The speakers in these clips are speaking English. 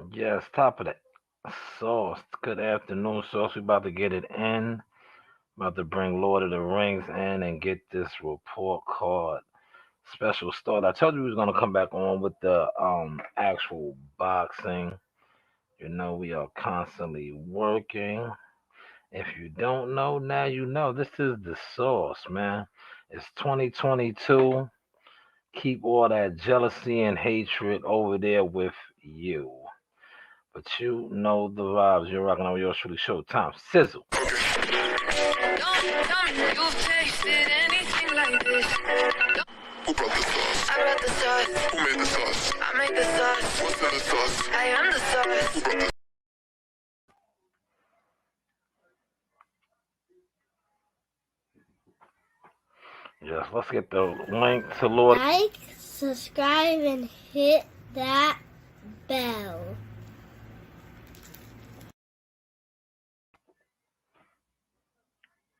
Yes, top of the sauce. Good afternoon, sauce. We about to get it in. About to bring Lord of the Rings in and get this report card special start. I told you we was gonna come back on with the actual boxing. You know we are constantly working. If you don't know, now you know. This is the sauce, man. It's 2022. Keep all that jealousy and hatred over there with you. But you know the vibes. You're rocking out with yours truly Showtime. Sizzle. Don't tell me you've tasted anything like this. Who brought the sauce? I brought the sauce. Who made the sauce? I make the sauce. What's in the sauce? I am the sauce. Who brought the Yes, let's get the link to Lord. Like, subscribe, and hit that bell.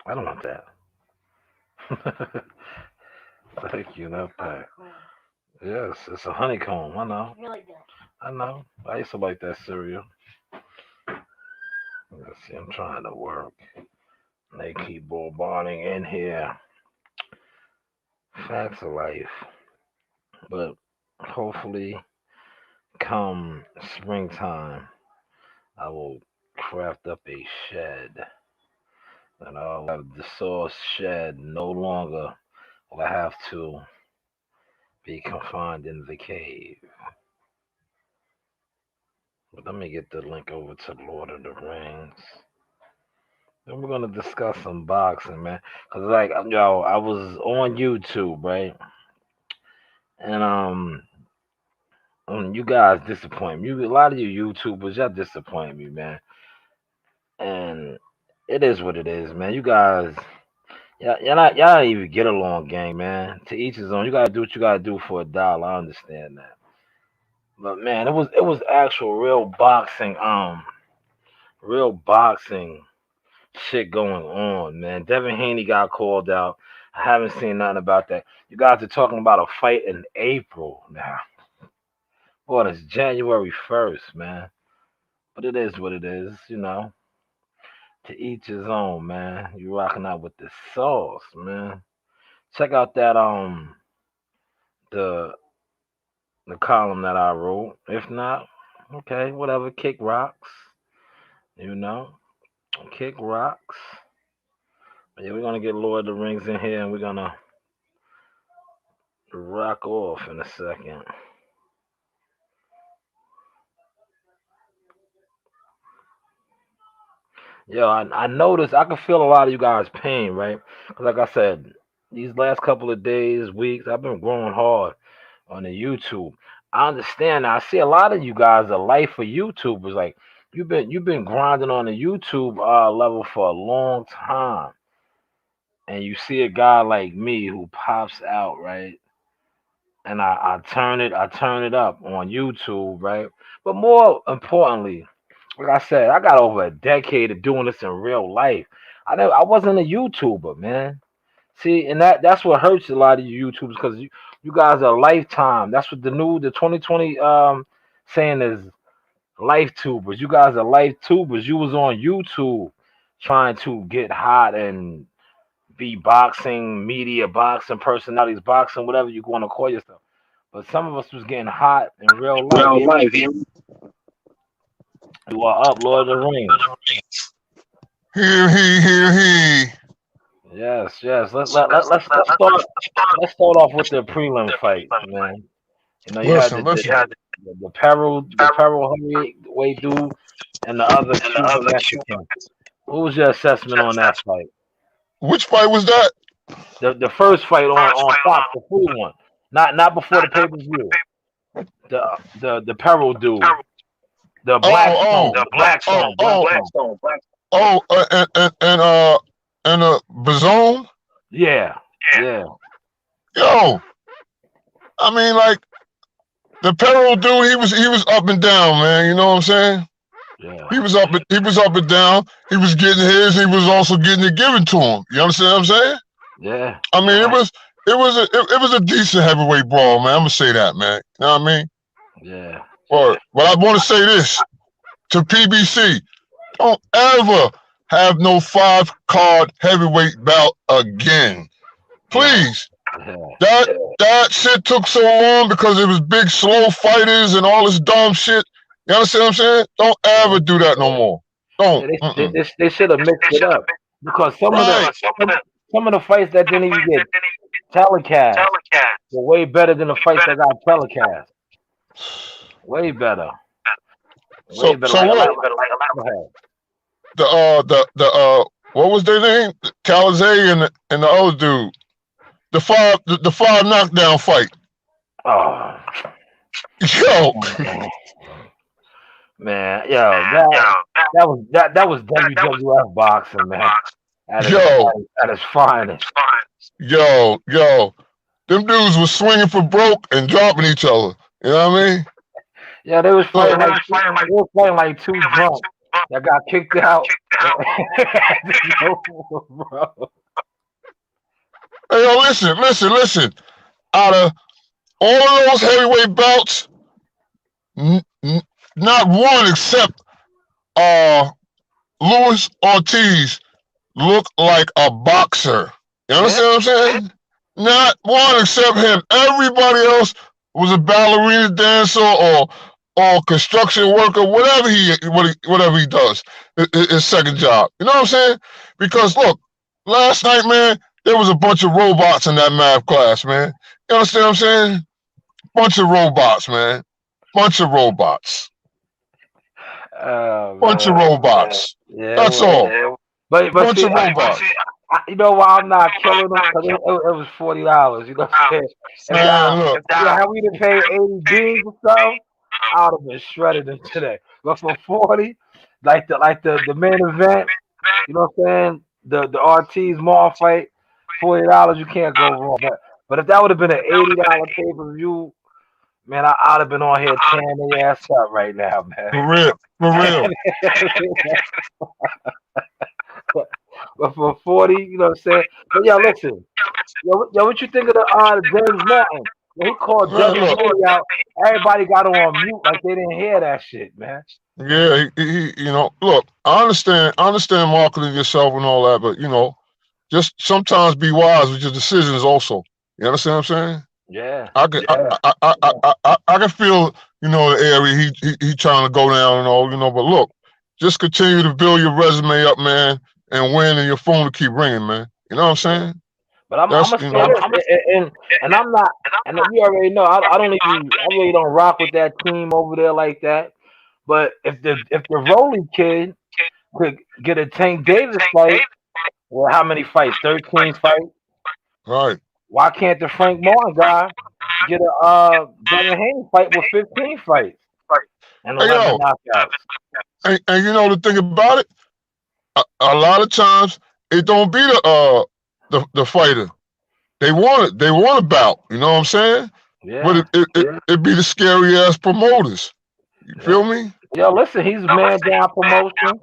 I don't want that. Thank you, not that. Yes, it's a honeycomb. I know. Really good. I know. I used to like that cereal. Let's see, I'm trying to work. They keep bombarding in here. Facts of life. But hopefully, come springtime, I will craft up a shed. And I'll have the sauce shed. No longer will I have to be confined in the cave. But let me get the link over to Lord of the Rings. Then we're gonna discuss some boxing, man. Cause like yo, I was on YouTube, right? And you guys disappoint me. A lot of you YouTubers, y'all disappoint me, man. And it is what it is, man. You guys, y'all don't even get along, gang, man. To each his own. You gotta do what you gotta do for $1. I understand that. But man, it was actual real boxing shit going on, man. Devin Haney got called out. I haven't seen nothing about that. You guys are talking about a fight in April now. Boy, it's January 1st, man. But it is what it is, you know. To each his own, man. You rocking out with the sauce, man. Check out that the the column that I wrote. If not, okay, whatever. Kick rocks, you know. Kick rocks. But yeah, we're gonna get Lord of the Rings in here and we're gonna rock off in a second. Yo, I noticed I can feel a lot of you guys' pain, right? 'Cause like I said, these last couple of days, weeks, I've been growing hard on the YouTube. I understand now. I see a lot of you guys are life for YouTubers. Like you've been grinding on the YouTube level for a long time. And you see a guy like me who pops out, right? And I turn it up on YouTube, right? But more importantly, like I said, I got over a decade of doing this in real life. I wasn't a YouTuber, man. See, and that's what hurts a lot of you YouTubers because you guys are lifetime. That's what the 2020 saying is life tubers. You guys are life tubers. You was on YouTube trying to get hot and be boxing, media, boxing, personalities, boxing, whatever you want to call yourself. But some of us was getting hot in real life. real life? You are up, Lord of the Rings. He. Yes, yes. Let's start off with the prelim fight, man. You know, you had Listen. the peril heavyweight dude and the other Cuban Mexican. What was your assessment on that fight? Which fight was that? The first fight on Fox, the full one, not before the pay per view. The peril dude, the Blackstone. Oh, and Bazone. Yeah, yeah, Yo, I mean, like the peril dude, he was up and down, man. You know what I'm saying? yeah. He was up and down. He was getting his. He was also getting it given to him. You understand what I'm saying? Yeah. I mean, it was a decent heavyweight brawl, man. I'm gonna say that, man. You know what I mean? Yeah. But I want to say this to PBC: don't ever have no 5-card heavyweight bout again, please. Yeah. That shit took so long because it was big slow fighters and all this dumb shit. You understand what I'm saying? Don't ever do that no more. Don't. They should have mixed it up because Right. some of the fights that didn't even get telecast were way better than the fights that got telecast. Way better. So Way better. so what? Go ahead. The what was their name? Calazay and the other dude. The five knockdown fight. Oh Yo, man, yo, that was WWF boxing, man. yo, At its finest. yo. Them dudes was swinging for broke and dropping each other. You know what I mean? Yeah, they was fighting like two drunks that got kicked out. Bro. Hey, yo, listen. Out of all of those heavyweight bouts, not one except Luis Ortiz looked like a boxer. You understand what I'm saying? Not one except him. Everybody else was a ballerina dancer or construction worker, whatever he does. His second job. You know what I'm saying? Because look, last night, man, there was a bunch of robots in that math class, man. You understand what I'm saying? Bunch of robots, man. Bunch of robots. Bunch of robots. Yeah, That's all. But Bunch see, of robots. you know why I'm not killing them? Because it was $40. You know what I'm saying? Man, look. How we done paid 80 beans or so, I would have been shredded in today. But for 40, like the main event, you know what I'm saying? The Ortiz Mall fight, $40, you can't go wrong. But if that would have been an $80 pay-per-view, man, I'd have been on here tearing their ass up right now, man. For real. But for 40, you know what I'm saying? But yo, listen. Yo, what you think of the James Martin? When he called Man, Devin Haney out, everybody got him on mute like they didn't hear that shit, man. Yeah, he look, I understand marketing yourself and all that, but just sometimes be wise with your decisions also. You understand what I'm saying? Yeah. I can feel, the area he trying to go down and all, but look, just continue to build your resume up, man, and win, and your phone to keep ringing, man. You know what I'm saying? But I'm gonna say this, and I'm not, and you already know, I really don't rock with that team over there like that. But if the Rowley kid could get a Tank Davis fight, well, how many fights? 13 fights. Right. Why can't the Frank Martin guy get a Devin Haney fight with 15 fights and 11 knockouts? And the thing about it, a lot of times it don't be the fighter. They want a bout. You know what I'm saying? Yeah. But it be the scary ass promoters. You feel me? Yo, listen, he's Man Down Promotion.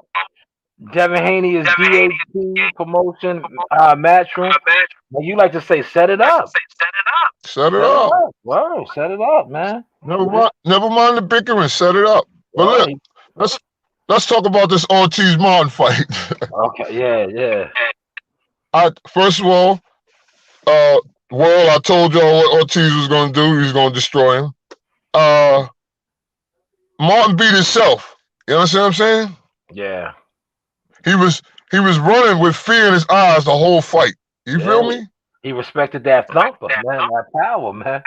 Devin Haney is DHT Promotion, Matchroom. Well, you like to say, set it up. Set it up. Whoa, set it up, man. Never mind the bickering. Set it up. But look, let's talk about this Ortiz Martin fight. Okay, yeah. First of all, world, I told y'all what Ortiz was gonna do. He was gonna destroy him. Martin beat himself. You understand what I'm saying? Yeah. He was running with fear in his eyes the whole fight. You feel me? He respected that thumper, man, that power, man.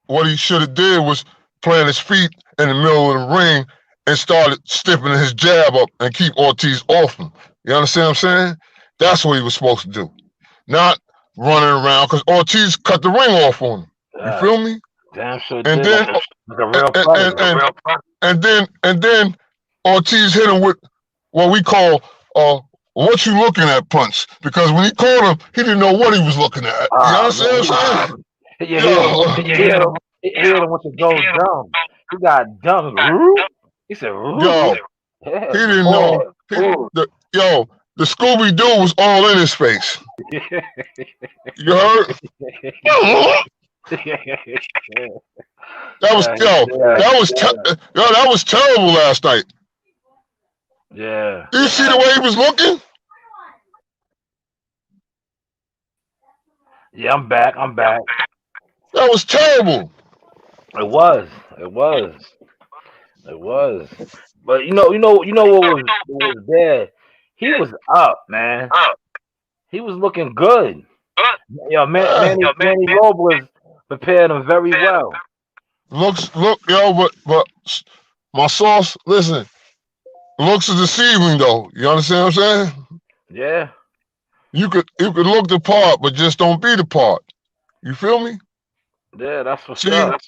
What he should have did was plant his feet in the middle of the ring and started stiffening his jab up and keep Ortiz off him. You understand what I'm saying? That's what he was supposed to do. Not running around, because Ortiz cut the ring off on him. You feel me? Damn sure and did. then Like a real predator. and then Ortiz hit him with what we call what you looking at punch, because when he caught him, he didn't know what he was looking at. You understand what I'm saying? He hit him with the gold dumb. He got dumb. He said, yo, he didn't know. The Scooby-Doo was all in his face. You heard? That was Yeah, he yo. did. That was terrible last night. Yeah. Do you see the way he was looking? Yeah, I'm back. I'm back. That was terrible. It was. It was. It was. But you know what was bad? He was up, man. He was looking good. Yo, Yeah. Manny Robles prepared him very well. Look, yo, but my sauce. Listen, looks is deceiving though. You understand what I'm saying? Yeah. You could look the part, but just don't be the part. You feel me? Yeah, that's what's See, up.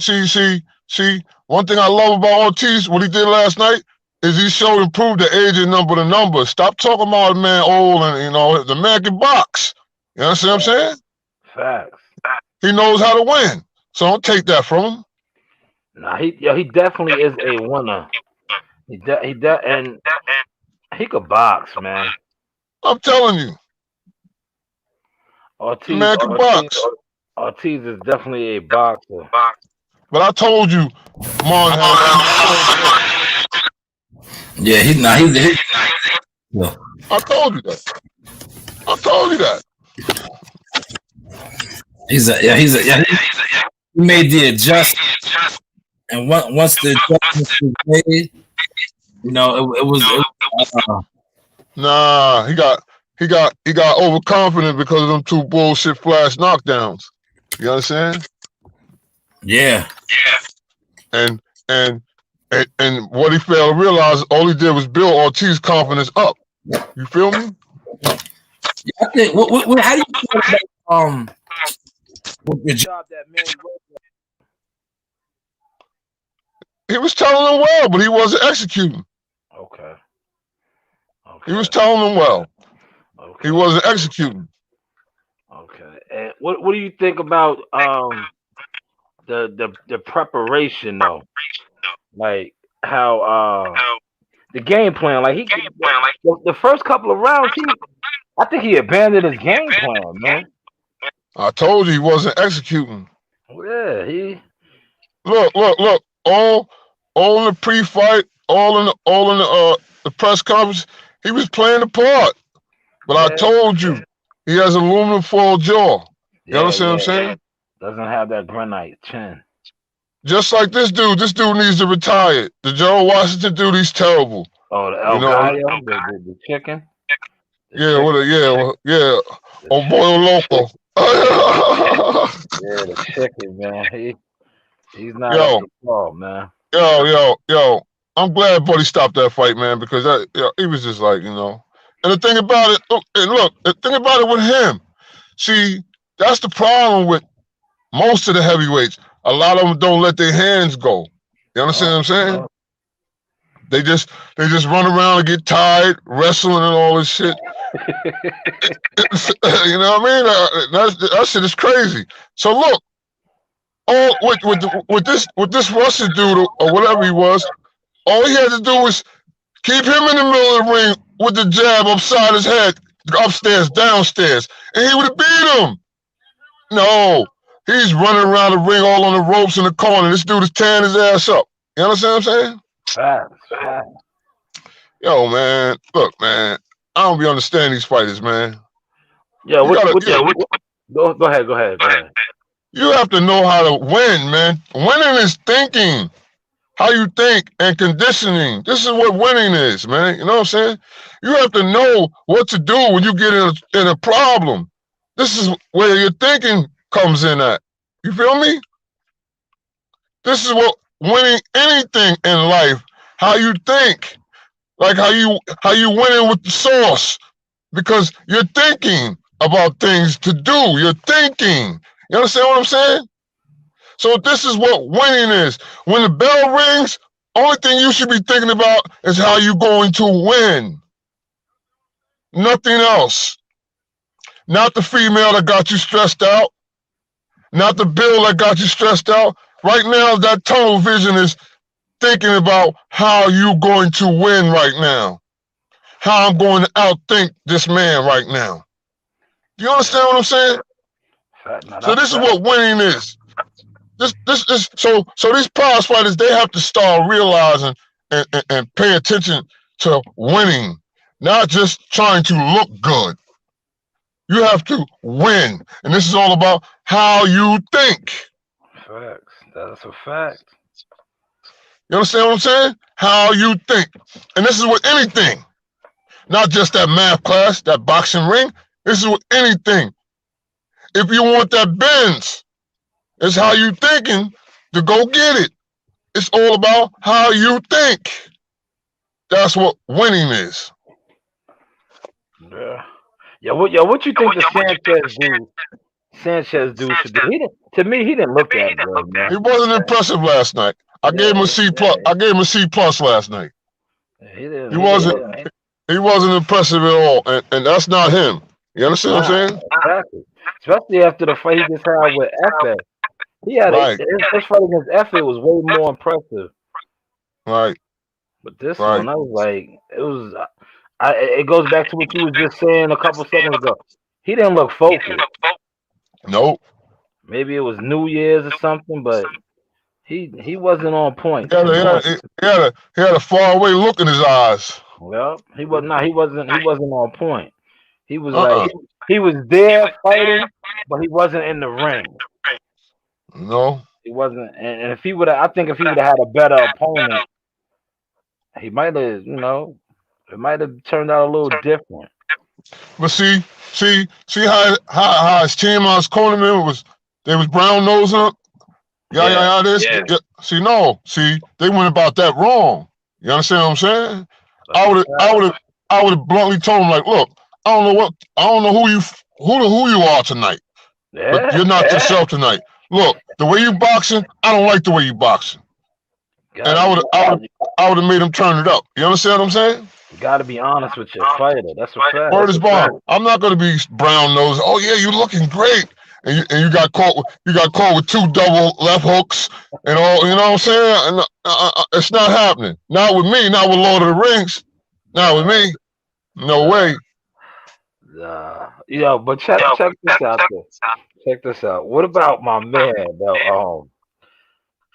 see. One thing I love about Ortiz, what he did last night, is he showed and proved the age and number the numbers. Stop talking about a man old and the man can box. You understand what I'm saying? Facts. He knows how to win. So don't take that from him. Nah, he definitely is a winner. And he could box, man. I'm telling you, the Ortiz man can box. Ortiz is definitely a boxer. But I told you, Marlon Yeah, he's not. He's no. I told you that. I told you that. He's a yeah. He made the adjustment, and once the adjustment was made, it was Nah, he got overconfident because of them two bullshit flash knockdowns. You understand? yeah. And what he failed to realize, all he did was build Ortiz's confidence up. You feel me? I think. How do you feel about the job that Manny Robles? He was telling them well, but he wasn't executing. Okay. He was telling them well. Okay. He wasn't executing. Okay. And what do you think about the preparation though? Like how the game plan, like the first couple of rounds, I think he abandoned his game plan, man. I told you he wasn't executing. Yeah, he. Look. All in the pre-fight, all in the press conference, he was playing the part. But I told you, he has aluminum foil jaw. You understand what I'm saying? Doesn't have that granite chin. Just like this dude needs to retire. The Joe Washington dude, he's terrible. Oh, the El Gallo, the chicken. Yeah. Oh boy, loco. Yeah, the chicken, man. He's not up to par, man. Yo. I'm glad Buddy stopped that fight, man, because he was just like, And the thing about it, the thing about it with him, see, that's the problem with most of the heavyweights. A lot of them don't let their hands go. You understand what I'm saying? They just run around and get tired, wrestling and all this shit. You know what I mean? That shit is crazy. So look, all with this Russian dude or whatever he was, all he had to do was keep him in the middle of the ring with the jab upside his head, upstairs, downstairs, and he would have beat him. No, he's running around the ring all on the ropes in the corner. This dude is tearing his ass up. You understand what I'm saying? Facts. Yo, man, look, man, I don't be understanding these fighters, man. Yeah, go ahead. You have to know how to win, man. Winning is thinking. How you think and conditioning. This is what winning is, man. You know what I'm saying? You have to know what to do when you get in a problem. This is where your thinking comes in at. You feel me? This is what winning anything in life. How you think. Like how you winning with the sauce. Because you're thinking about things to do. You're thinking. You understand what I'm saying? So this is what winning is. When the bell rings, only thing you should be thinking about is how you're going to win. Nothing else. Not the female that got you stressed out. Not the bill that got you stressed out. Right now, that tunnel vision is thinking about how you're going to win right now. How I'm going to outthink this man right now. Do you understand what I'm saying? So this is what winning is. So these prize fighters, they have to start realizing and pay attention to winning, not just trying to look good. You have to win, and this is all about how you think. Facts. That's a fact. You understand what I'm saying? How you think, and this is with anything, not just that math class, that boxing ring. This is with anything. If you want that Benz, it's how you thinking to go get it. It's all about how you think. That's what winning is. Yeah. What you think the Sanchez dude should do? To me, he didn't look that good, man. He wasn't impressive last night. I gave him a C plus. I gave him a C plus last night. He didn't. He wasn't. He wasn't impressive at all, and that's not him. You understand what I'm saying? Exactly. Especially after the fight he just had with Efe. He had Right. his fight against Efe was way more impressive. Right. But this Right. one, I was like, it was. It goes back to what you were just saying a couple seconds ago. He didn't look focused. Nope. Maybe it was New Year's or something, but he wasn't on point. He had a faraway look in his eyes. Well, he wasn't on point. He was Uh-uh. like he was there fighting, but he wasn't in the ring. No. He wasn't, and if he would, I think if he would have had a better opponent, he might have, it might have turned out a little different. But see how his team on his cornerman was brown nosing up. This. Yeah. Yeah. See, they went about that wrong. You understand what I'm saying? I would have bluntly told him, like, look, I don't know who you are tonight. Yeah. But you're not yourself tonight. Look, the way you boxing, I don't like the way you boxing. And I would have made him turn it up. You understand what I'm saying? You got to be honest with your fighter. That's a fact. Word is bond. I'm not going to be brown nosed. Oh yeah, you're looking great. And you got caught with 2 double left hooks and all. You know what I'm saying? It's not happening. Not with me. Not with Lord of the Rings. Not with me. No way. But check this out. Check this out. What about my man though?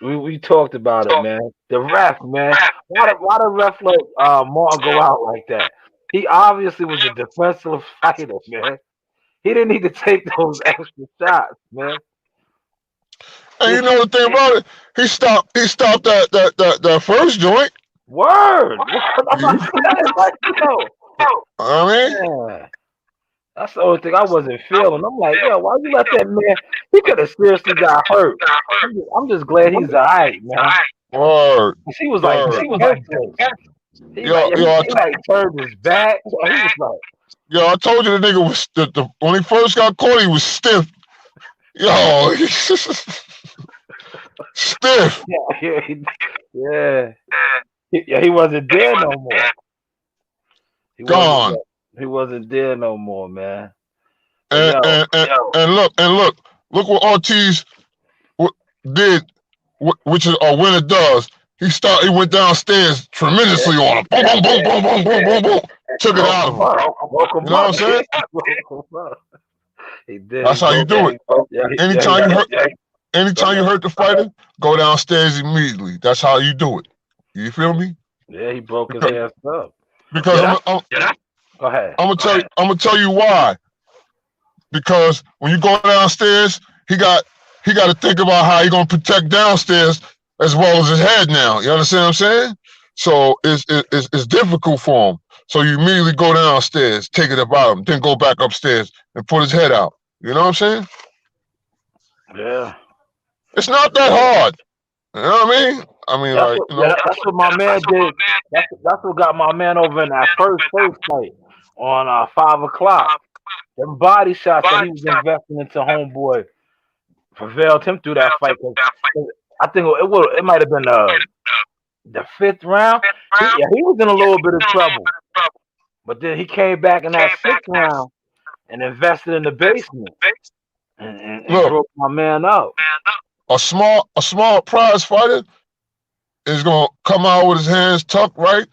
We talked about it, man. The ref, man. Why the ref let Martin go out like that? He obviously was a defensive fighter, man. He didn't need to take those extra shots, man. And you know the thing about it, he stopped that first joint. Word. I'm not saying that, like, I mean, yeah. That's the only thing I wasn't feeling. I'm like, why you let that man? He could have seriously got hurt. I'm just glad he's all right, man. Word. He was like, he turned his back. So he was like, yo, I told you the nigga was when he first got caught, he was stiff. Yo, stiff. He wasn't there no more. Gone. He wasn't there no more, man. And look what Ortiz did, which is a winner does. He went downstairs tremendously on him. Boom, boom, boom, boom, boom, boom, boom, boom. Took it out of him. You know what I'm saying? He did. That's how you do it. Anytime you hurt the fighter, go downstairs immediately. That's how you do it. You feel me? Yeah, he broke his ass up. Because Go ahead. I'm gonna tell you why. Because when you go downstairs, he got to think about how he gonna protect downstairs as well as his head now. You understand what I'm saying? So it's difficult for him. So you immediately go downstairs, take it about him, then go back upstairs and put his head out. You know what I'm saying? Yeah. It's not that hard. You know what I mean? That's what my man did. That's what got my man over in that first fight on 5 o'clock. Them body shots that he was investing into homeboy prevailed him through that fight. I think it might have been the 5th round. He was in a little bit of trouble, but then he came back in that 6th round and invested in the basement and broke my man out. A small prize fighter is gonna come out with his hands tucked, right?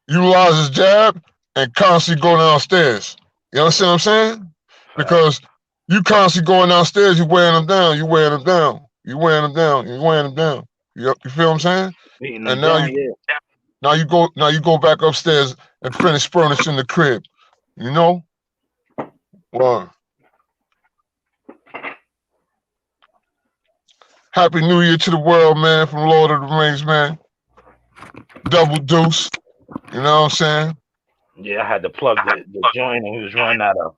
Utilize his jab and constantly go downstairs. You understand what I'm saying? Because you constantly going downstairs, you wearing them down. You wearing them down. You wearing them down. You feel what I'm saying? Beating them And now down, you yeah. now you go back upstairs and finish furnishing the crib. You know? Well, Happy New Year to the world, man, from Lord of the Rings, man. Double deuce. You know what I'm saying? Yeah, I had to plug the joint and we was running out of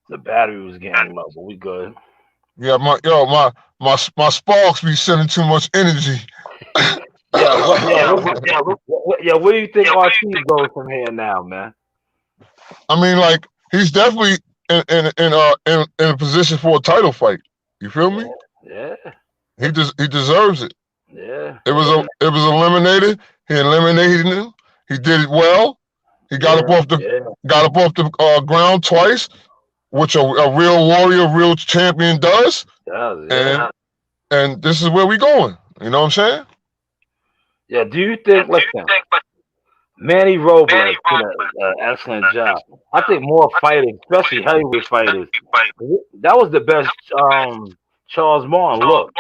the battery was getting low, but we good. Yeah, my sparks be sending too much energy. Yeah, where do you think RT goes from here now, man? I mean, like he's definitely in a position for a title fight. You feel Yeah, me? yeah, He deserves it. yeah, It was eliminated. He eliminated him. He did it well. He yeah, yeah, got up off the ground twice, which a real warrior, real champion does. does, yeah. And and this is where we going. You know what I'm saying? Yeah, do you think, listen, Manny Robles did an excellent job. I think more fighters, especially heavyweight fighters, that was the best Charles Martin look.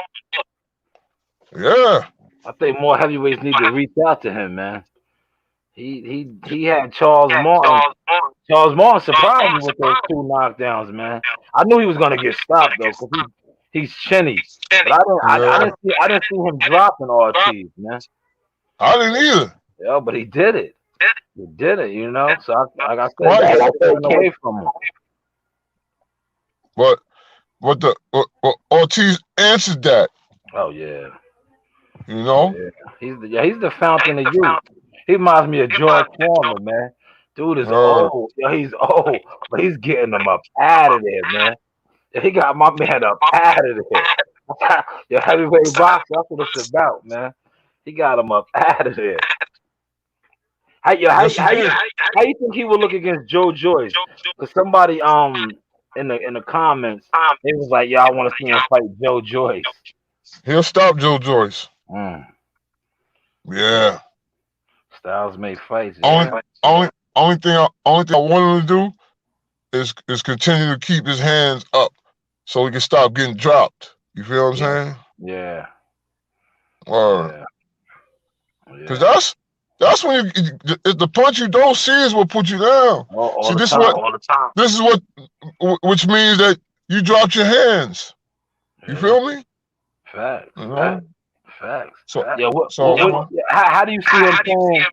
Yeah. I think more heavyweights need to reach out to him, man. He had Charles Martin. Charles Martin surprised me with those two knockdowns, man. I knew he was gonna get stopped though, cause he's chinny. But Yeah. I didn't see him dropping RTs, man. I didn't either. Yeah, but he did it. He did it, you know. So like I said, Right. you can't take it away from him. But Ortiz answered that. Oh yeah, You know. yeah. He's the fountain of youth. He reminds me of George Foreman, man. Dude is Uh, old. Yeah, he's old, but he's getting them up out of there, man. He got my man up out of there. Your heavyweight boxer, that's what it's about, man. He got him up out of there. yes, he did. How you think he would look against Joe Joyce? Because somebody in the comments they was like, "Yeah, I want to see him fight Joe Joyce." He'll stop Joe Joyce. Mm. Yeah. Styles make fights. Only Yeah, only thing I want him to do is continue to keep his hands up so he can stop getting dropped. You feel what I'm yeah, saying? yeah, Or yeah, because yeah. that's when the punch you don't see is what puts you down. All See, the this is time. what this is what which means that you dropped your hands. You Yeah. feel me? Facts. You know. Facts. So Yeah. so How do you see him playing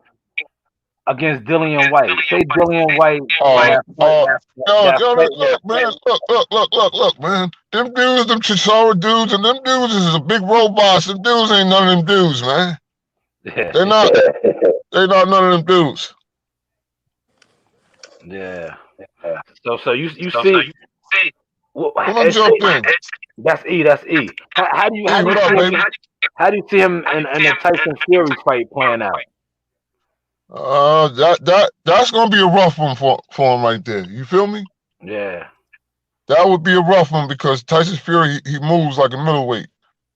against Dillian White? Say Dillian White uh that uh that yo, fight. look, man, look, man. Them dudes, them Chisora dudes, and them dudes is a big robots. Them dudes ain't none of them dudes, man. Yeah. They're not. They're not none of them dudes. Yeah. So you see. Who done jumped in? That's E. That's E. How do you Hey, what up, baby? how do you see him in the Tyson Fury fight playing out? That's gonna be a rough one for him right there. You feel me? Yeah. That would be a rough one because Tyson Fury he moves like a middleweight.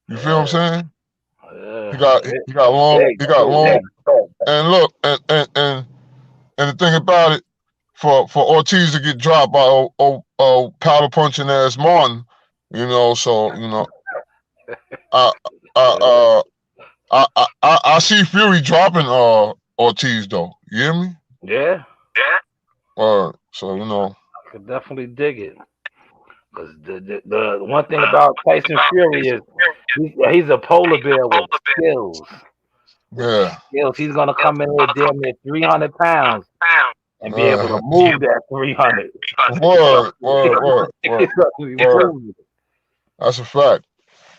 You feel what I'm saying? Yeah. He got long, and look and the thing about it for Ortiz to get dropped by powder punching ass Martin, you know, so you know, I I I see Fury dropping Ortiz though. You hear me? Yeah. So you know. I could definitely dig it. Because the one thing about Tyson Fury is he's a polar bear with skills. Yeah. Skills. He's gonna come in here damn near 300 pounds and be able to move that 300. Word. That's a fact.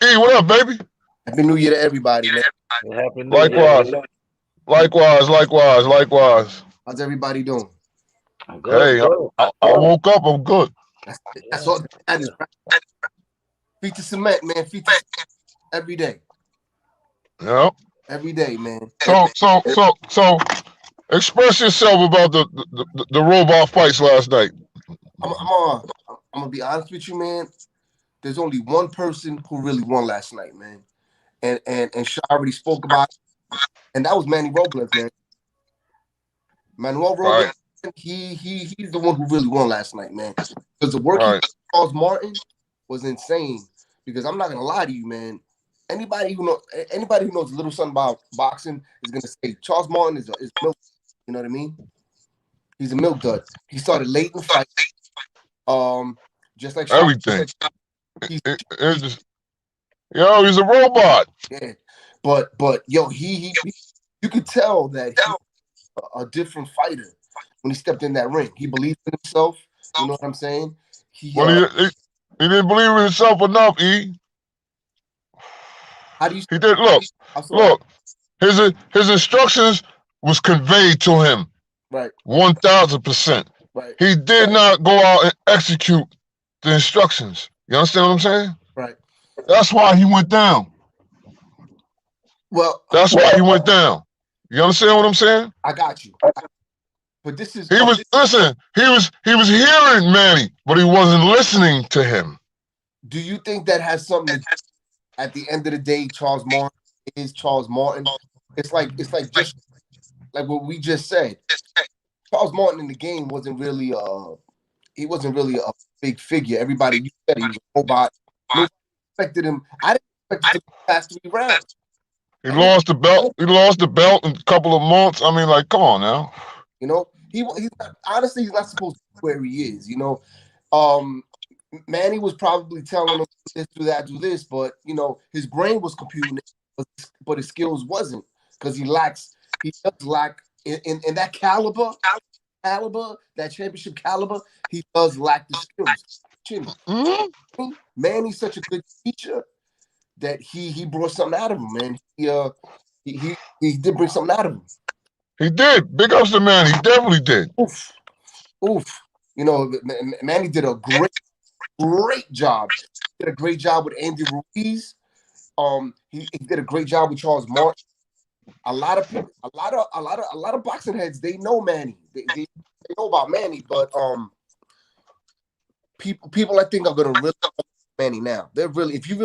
E, what up, baby? Happy New Year to everybody, man. It happened to you. Likewise. How's everybody doing? Good, Hey, good. I woke up. I'm good. That's all that is. Feet to cement, man. Feet to cement every day. Yeah. Every day, man. So, express yourself about the robot fights last night. I'm gonna be honest with you, man. There's only one person who really won last night, man. And Shaw already spoke about it. And that was Manny Robles, man. Manuel Robles, he's the one who really won last night, man. Because the work he did with Charles Martin was insane. because I'm not gonna lie to you, man. Anybody who knows a little something about boxing is gonna say Charles Martin is milk. You know what I mean? He's a milk dud. He started late in the fight. Just like Sean, Everything. he's It's just, yo, he's a robot. yeah. But yo, he you could tell that he's a different fighter when he stepped in that ring. He believed in himself. You know what I'm saying? Well, he didn't believe in himself enough. How do you He did. Look. His instructions was conveyed to him. right, 1000%. right, He did not go out and execute the instructions. You understand what I'm saying? right. That's why he went down. Well, That's why he went down. You understand what I'm saying? I got you. But this is He was hearing Manny, but he wasn't listening to him. do you think that has something to do at the end of the day, Charles Martin is Charles Martin? It's like just like what we just said. Charles Martin in the game wasn't really a big figure. Everybody you said he was a robot. Nobody expected him. I didn't expect him to pass 3 rounds. He lost the belt. He lost the belt in a couple of months. I mean, like, come on now. You know, he's not, honestly he's not supposed to be where he is. You know, Manny was probably telling him this, do that, do this, but you know his brain was computing it, but his skills wasn't because he does lack in that caliber, that championship caliber. He does lack the skills. Mm-hmm. Manny's such a good teacher that he brought something out of him, man. He did bring something out of him. He did. Big ups to Manny. He definitely did. Oof. You know, Manny did a great job. He did a great job with Andy Ruiz. He did a great job with Charles Martin. A lot of people, a lot of boxing heads, they know Manny. They know about Manny, but people I think are gonna really love Manny now. They're really if you're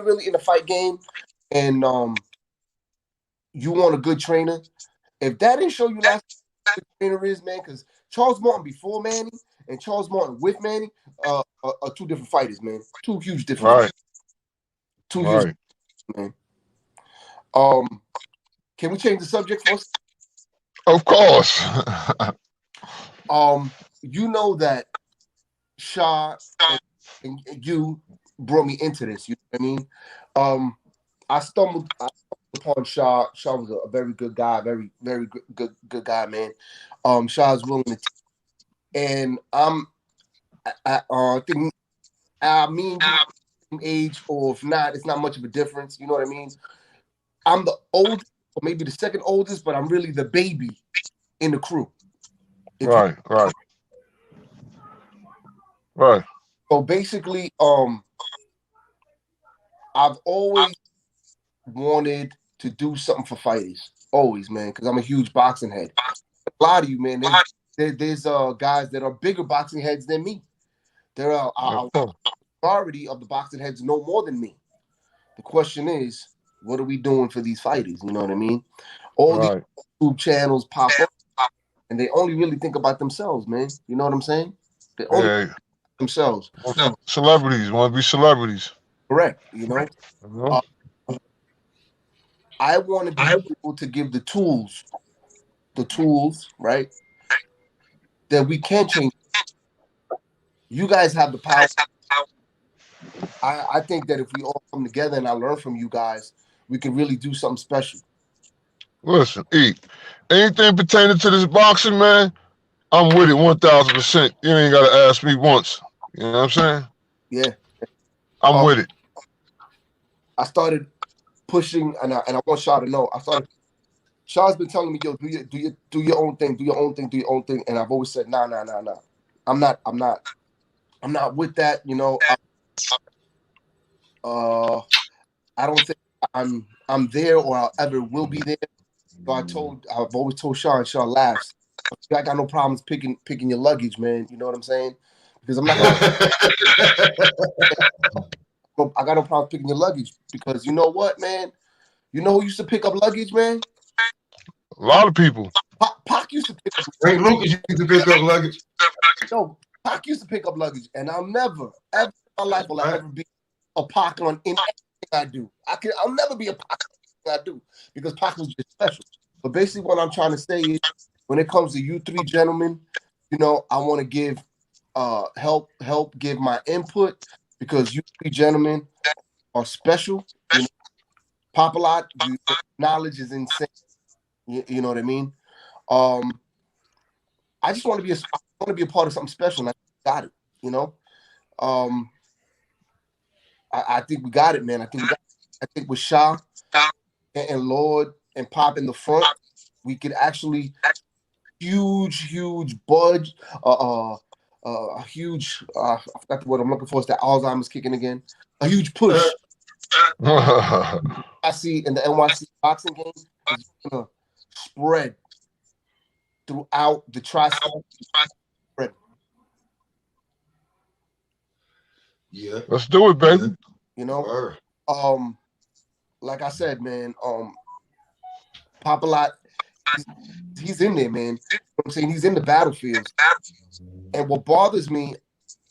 really in the fight game and you want a good trainer, if that didn't show you last what a good trainer is, man, because Charles Martin before Manny and Charles Martin with Manny are 2 different fighters, man. 2 huge different Right. 2 huge man. Can we change the subject for us? Of course. You know that Shaw and you brought me into this. You know what I mean? I stumbled upon Shaw. Shaw was a very good guy, very good guy, man. Shaw's willing to, and I think I mean age, or if not, it's not much of a difference. You know what I mean? I'm the oldest, or maybe the second oldest, but I'm really the baby in the crew. Right. So basically, I've always wanted to do something for fighters. Always, man, because I'm a huge boxing head. A lot of you, man, there's guys that are bigger boxing heads than me. There are a majority of the boxing heads know more than me. The question is, what are we doing for these fighters? You know what I mean? All these YouTube channels pop up, and they only really think about themselves, man. You know what I'm saying? They only themselves. Celebrities want to be celebrities. Correct. You know? I want to be able to give the tools, right? That we can change. You guys have the power. I think that if we all come together and I learn from you guys, we can really do something special. Listen, anything pertaining to this boxing, man, I'm with it 1000%. You ain't got to ask me once. You know what I'm saying? Yeah. I'm with it. I started pushing, and I want Shaw to know. Shaw's been telling me, yo, do your own thing, and I've always said, nah. I'm not with that, you know. I don't think I'm there or I ever will be there. So I've always told Shaw, and Shaw laughs. I got no problems picking your luggage, man. You know what I'm saying? Because I'm not I got no problem picking your luggage, because you know what, man? You know who used to pick up luggage, man? A lot of people. Pac used to pick up St. Lucas used to pick up luggage. No, Pac used to pick up luggage, and I'll never, ever in my life will I ever be a Pac on in everything I do. I'll never be a Pac in anything I do because Pac was just special. But basically, what I'm trying to say is, when it comes to you three gentlemen, you know, I want to give help give my input because you three gentlemen are special. You know, Pop a lot. Your knowledge is insane. You know what I mean? I just want to be I want to be a part of something special, and I got it. You know, um, I think we got it, man. I think with Sha and Lord and Pop in the front, we could actually huge budge, a huge. I forgot the word I'm looking for. It's that Alzheimer's kicking again. A huge push. I see in the NYC boxing game is gonna spread throughout the tri-state. Yeah. Let's do it, baby. You know, Word. like I said, man, Pop a lot. He's in there, man. You know what I'm saying, he's in the battlefields. And what bothers me,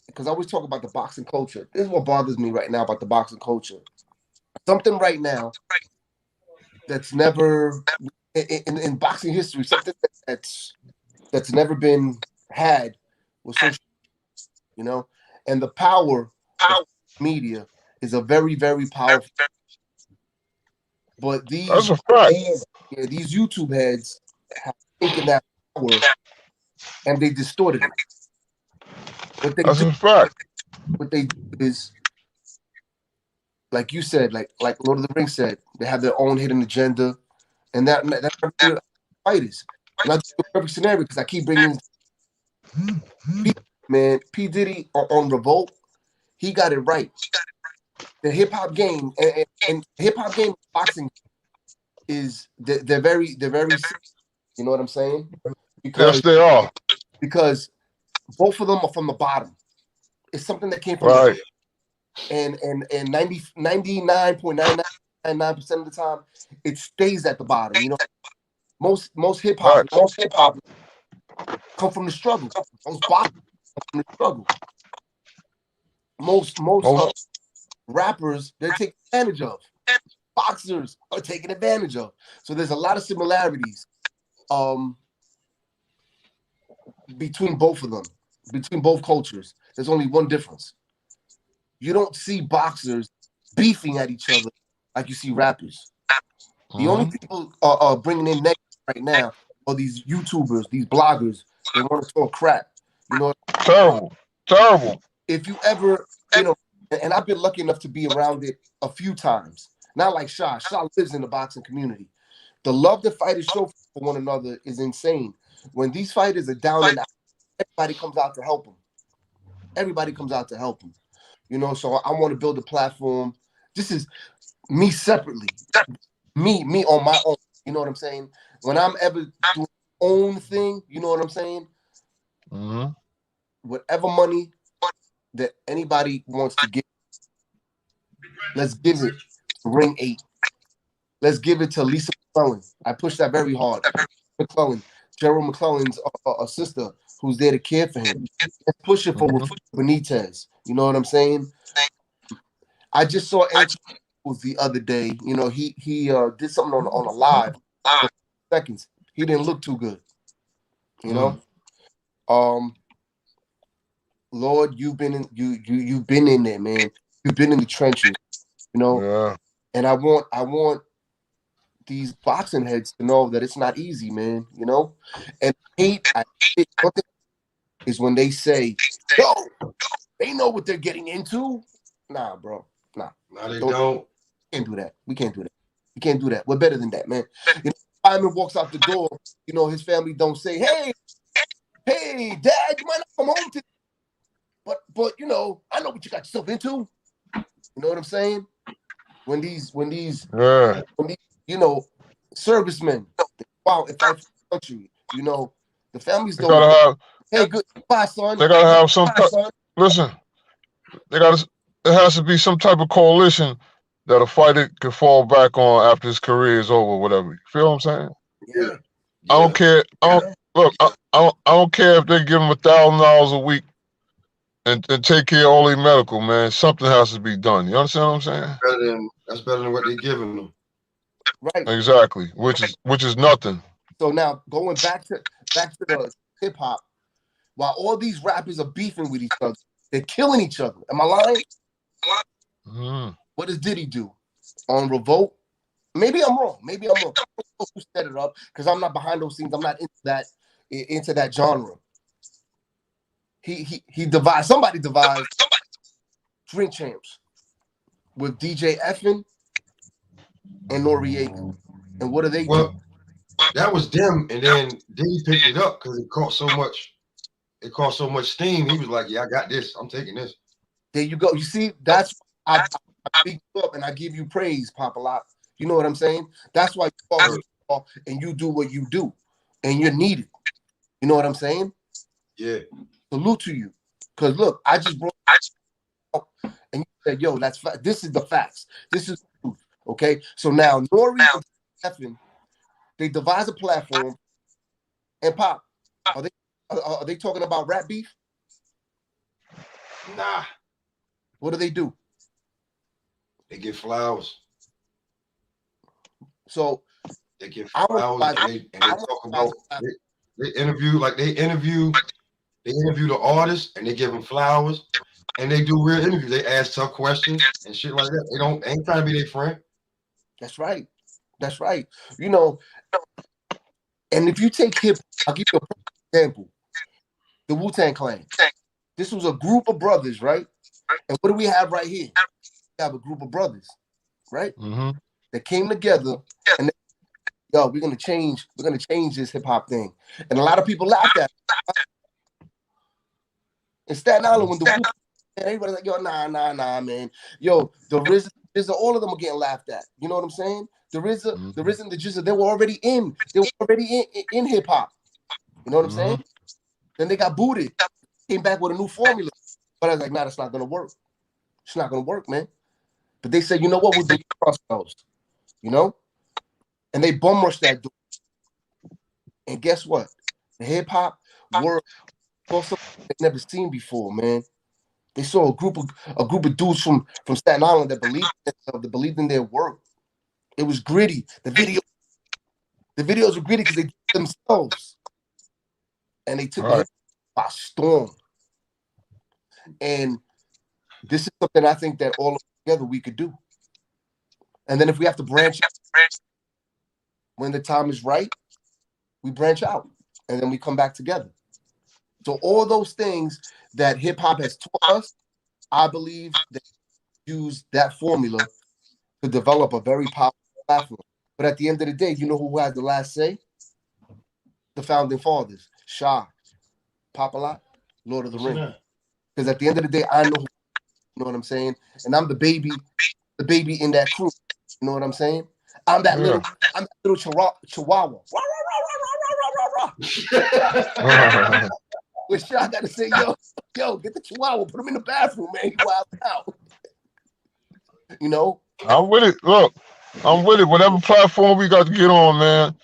because I always talk about the boxing culture. This is what bothers me right now about the boxing culture. Something right now that's never in boxing history, something that's never been had was social, you know, and the power of media is a very, very powerful. But That's a fact. these YouTube heads have taken that power and they distorted it. That's a fact. What they do is, like you said, like Lord of the Rings said, they have their own hidden agenda, and that's fighters. And I'll give you a perfect scenario because I keep bringing man P Diddy on Revolt. He got it right. The hip hop game and hip hop game boxing is they're very you know what I'm saying? Yes, they are. Because both of them are from the bottom. It's something that came from Right. and 99.999% of the time it stays at the bottom. You know, most hip hop come from the struggle. Most boxing come from the struggle. Most rappers they're taken advantage of. Boxers are taken advantage of. So there's a lot of similarities between both of them, between both cultures. There's only one difference. You don't see boxers beefing at each other like you see rappers. The only people are bringing in negative right now are these YouTubers, these bloggers. They want to talk crap. You know, terrible. if you ever, you know, and I've been lucky enough to be around it a few times. Not like Sha. Sha lives in the boxing community. The love the fighters show for one another is insane. When these fighters are down and out, everybody comes out to help them. Everybody comes out to help them. You know, so I want to build a platform. This is me separately. Me on my own. You know what I'm saying? When I'm ever doing my own thing, you know what I'm saying? Whatever money that anybody wants to give, let's give it to Ring 8. Let's give it to Lisa McClellan. I push that very hard. McClellan, Gerald McClellan's sister, who's there to care for him. Let's push it for Benitez. You know what I'm saying? I just saw Anthony the other day. You know, he did something on a live seconds. He didn't look too good. You know, Lord, you've been in there, man. You've been in the trenches. You know, and I want these boxing heads to know that it's not easy, man. You know, and I hate is when they say, "Yo, they know what they're getting into." Nah, bro. Nah. No, they don't. Can't do that. We can't do that. We can't do that. We're better than that, man. You know, Simon walks out the door. You know, his family don't say, "Hey, Dad, you might not come home today." But you know, I know what you got yourself into. You know what I'm saying? When these you know, servicemen wow, if I country, you know, the families don't hey, good bye, son. They gotta have some listen, it has to be some type of coalition that a fighter can fall back on after his career is over, whatever. You feel what I'm saying? Yeah. I don't care. I don't care if they give him $1,000 a week and take care of all their medical, man. Something has to be done. You understand what I'm saying? That's better than what they're giving them. Right. Exactly. Which is nothing. So now going back to the hip hop, while all these rappers are beefing with each other, they're killing each other. Am I lying? Mm. What does Diddy do on Revolt? Maybe I'm wrong. I don't know who set it up because I'm not behind those scenes. I'm not into that genre. Somebody devised Drink Champs with DJ Effin and Noriega. And what do they do? Well, that was them, and then Diddy picked it up because it caught so much steam. He was like, "Yeah, I got this. I'm taking this." There you go. You see, that's I pick you up and I give you praise, Papa Lot. You know what I'm saying? That's why you call and you do what you do, and you're needed. You know what I'm saying? Yeah. Salute to you, because look, I just brought out and you said, "Yo, this is the facts. This is the truth." Okay, so now Nori and Stephen, they devise a platform, and Pop, are they talking about rap beef? Nah. What do they do? They get flowers. So they get flowers and they talk about they interview the artists and they give them flowers and they do real interviews. They ask tough questions and shit like that. They ain't trying to be their friend. That's right. That's right. You know, and if you take hip, I'll give you a example. The Wu-Tang Clan. This was a group of brothers, right? And what do we have right here? We have a group of brothers, right? Mm-hmm. That came together and we're gonna change this hip hop thing. And a lot of people laughed at it. In Staten Island, when the Wu, everybody's like, yo, nah, man. Yo, the RZA, all of them are getting laughed at. You know what I'm saying? The RZA, and the GZA, they were already in hip hop. You know what I'm saying? Then they got booted, came back with a new formula. But I was like, nah, that's not gonna work. It's not gonna work, man. But they said, you know what, we'll do ourselves. You know? And they bum rushed that door. And guess what? The hip hop world saw something they've never seen before, man. They saw a group of dudes from Staten Island that believed in their work. It was gritty. The videos were gritty because they did themselves. And they took it by storm. And this is something I think that all together we could do. And then if we have to branch out, when the time is right, we branch out and then we come back together. So all those things that hip hop has taught us, I believe they use that formula to develop a very powerful platform. But at the end of the day, you know who has the last say? The founding fathers, Shah, Papa Lot, Lord of the Rings. Because at the end of the day, I know who, you know what I'm saying? And I'm the baby in that crew. You know what I'm saying? I'm that little chihuahua. Which y'all gotta say, yo, get the chihuahua, put him in the bathroom, man. He wild out. You know? I'm with it. Look, I'm with it. Whatever platform we got to get on, man.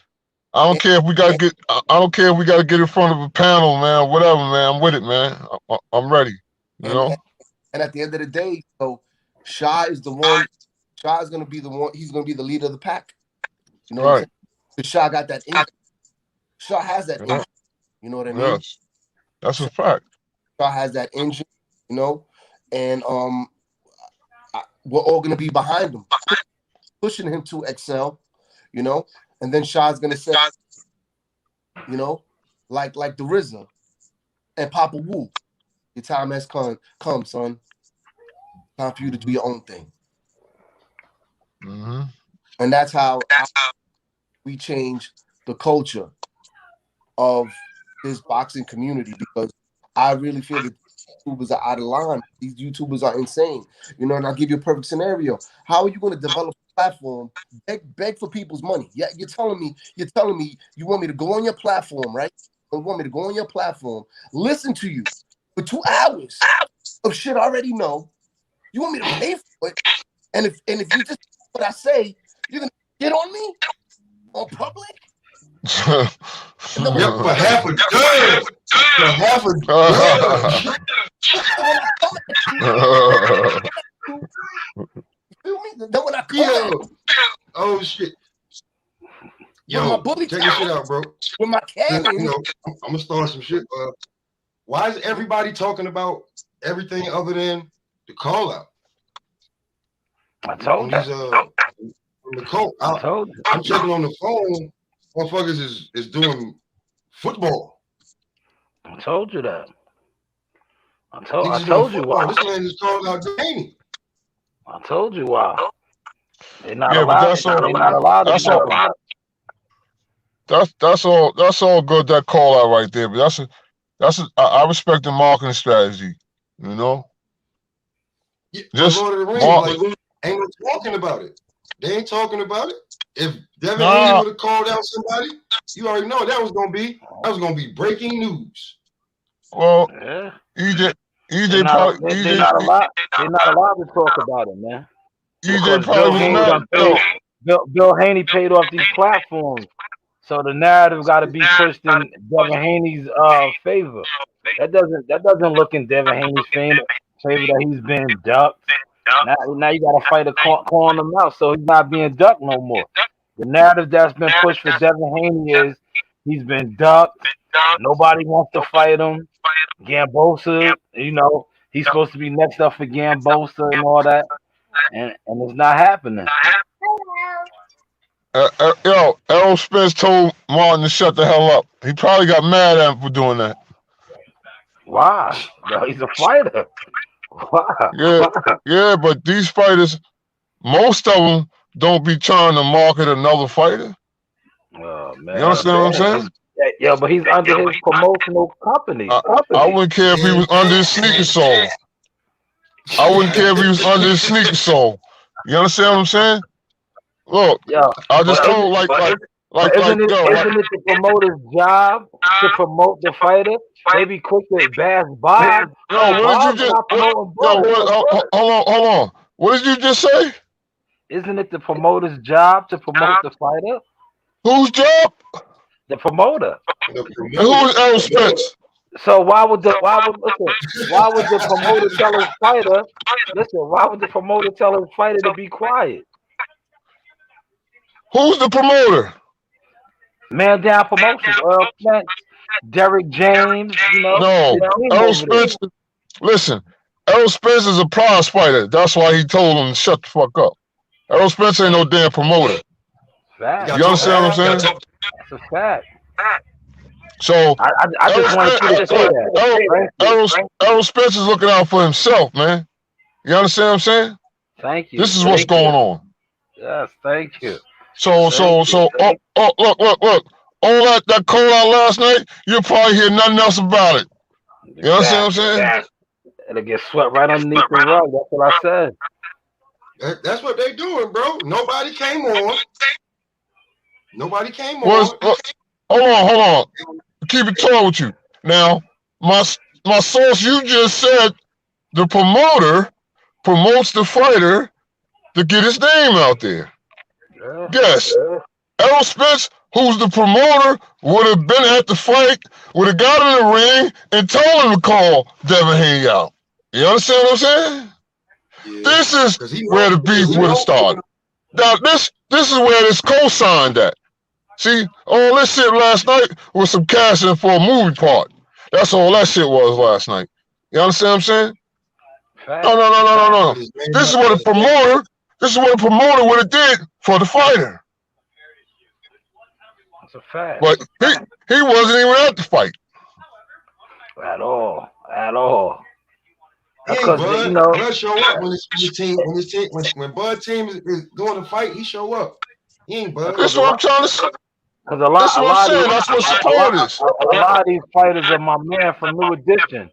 I don't care if we got to get in front of a panel, man. Whatever, man. I'm with it, man. I'm ready. You know? And at the end of the day, so Shah is the one. Shah is gonna be the one. He's gonna be the leader of the pack. You know what I'm saying? Because Shah got that engine. Shah has that engine. You know what I mean? Yes. That's a fact. Shah has that engine, you know, and we're all gonna be behind him, pushing him to excel, you know. And then Shah's gonna say, you know, like the RZA and Papa Wu, your time has come, son. Time for you to do your own thing. Mm-hmm. And that's how we change the culture of this boxing community, because I really feel that YouTubers are out of line. These YouTubers are insane. You know, and I'll give you a perfect scenario. How are you going to develop a platform, beg for people's money? Yeah, you're telling me you want me to go on your platform, right? You want me to go on your platform, listen to you for 2 hours of shit I already know. You want me to pay for it? And if you just do what I say, you're gonna get on me on public? Yep, for half a dub. For half a dub. feel me? Then when I come Yo. Oh shit. with my Yo, bully check this shit out, bro. with my You cannon, know, I'm gonna start some shit. Why is everybody talking about everything other than the call out? I On told you. these on the call, I told you. I'm checking on the phone. Motherfuckers is doing football. I told you that. I Niggas told doing you football. why. This man just called out Danny. I told you why. They're not Yeah, but allowed. that's all. They're not allowed to That's talk all. about it. That's all good. That call out right there. But I respect the marketing strategy. You know, Yeah, but just Lord of the Rings, mark. like, ain't no talking about it. They ain't talking about it. If Devin Haney Nah, would have called out somebody, you already know that was gonna be breaking news. well, Yeah. EJ They're not. probably They're not allowed. They're not allowed to talk about it, man. EJ Because probably was mad. Yo, Bill Haney paid off these platforms, so the narrative got to be pushed in Devin Haney's favor. That doesn't look in Devin Haney's favor that he's been ducked. Now you got to fight a calling him out, so he's not being ducked no more. The narrative that's been pushed for Devin Haney is he's been ducked. Nobody wants to fight him. Gambosa, he's supposed to be next up for Gambosa and all that, and it's not happening. yo, Errol Spence told Martin to shut the hell up. He probably got mad at him for doing that. Why? No, he's a fighter. Why? Yeah, but these fighters, most of them don't be trying to market another fighter. Oh man, You understand what I'm saying? Yeah, but he's under his promotional company. I wouldn't care if he was under his sneaker sole. I wouldn't care if he was under his sneaker sole. You understand what I'm saying? Look, Yeah, I just told isn't it the promoter's job to promote the fighter? They be quick to bash Bob. Yo, what did you just? Hold on. What did you just say? Isn't it the promoter's job to promote the fighter? Whose job? The promoter. And who is Errol Spence? So why would the promoter tell his fighter? Listen, why would the promoter tell his fighter to be quiet? Who's the promoter? Man Down Promotions, Earl Spence, Derek James, No, Errol Spence. Listen, Errol Spence is a prize fighter. That's why he told him to shut the fuck up. Errol Spence ain't no damn promoter. Fact. You understand what I'm saying? That's a fact. So I just wanted you to say that. Errol Spence is looking out for himself, man. You understand what I'm saying? Thank you. This is what's going on. Yes, thank you. So, look. All that call out last night, you'll probably hear nothing else about it. You understand what I'm saying? It'll get swept right underneath the rug. That's what I said. That's what they doing, bro. Nobody came on. Hold on. Keep it tall with you. Now, my source, you just said the promoter promotes the fighter to get his name out there. Yes. Errol Spence, who's the promoter, would have been at the fight, would have got in the ring and told him to call Devin Haney out. You understand what I'm saying? Yeah. This is where the beef would have started. Now, this is where this co-signed at. See, all this shit last night was some casting for a movie part. That's all that shit was last night. You understand what I'm saying? No. This is what a promoter would have did for the fighter. That's a fact. But he wasn't even at the fight. At all. Because Bud show up when Bud team is doing the fight, he show up. He ain't Bud. That's what I'm trying to say. Because a lot of these fighters are my man from New Edition.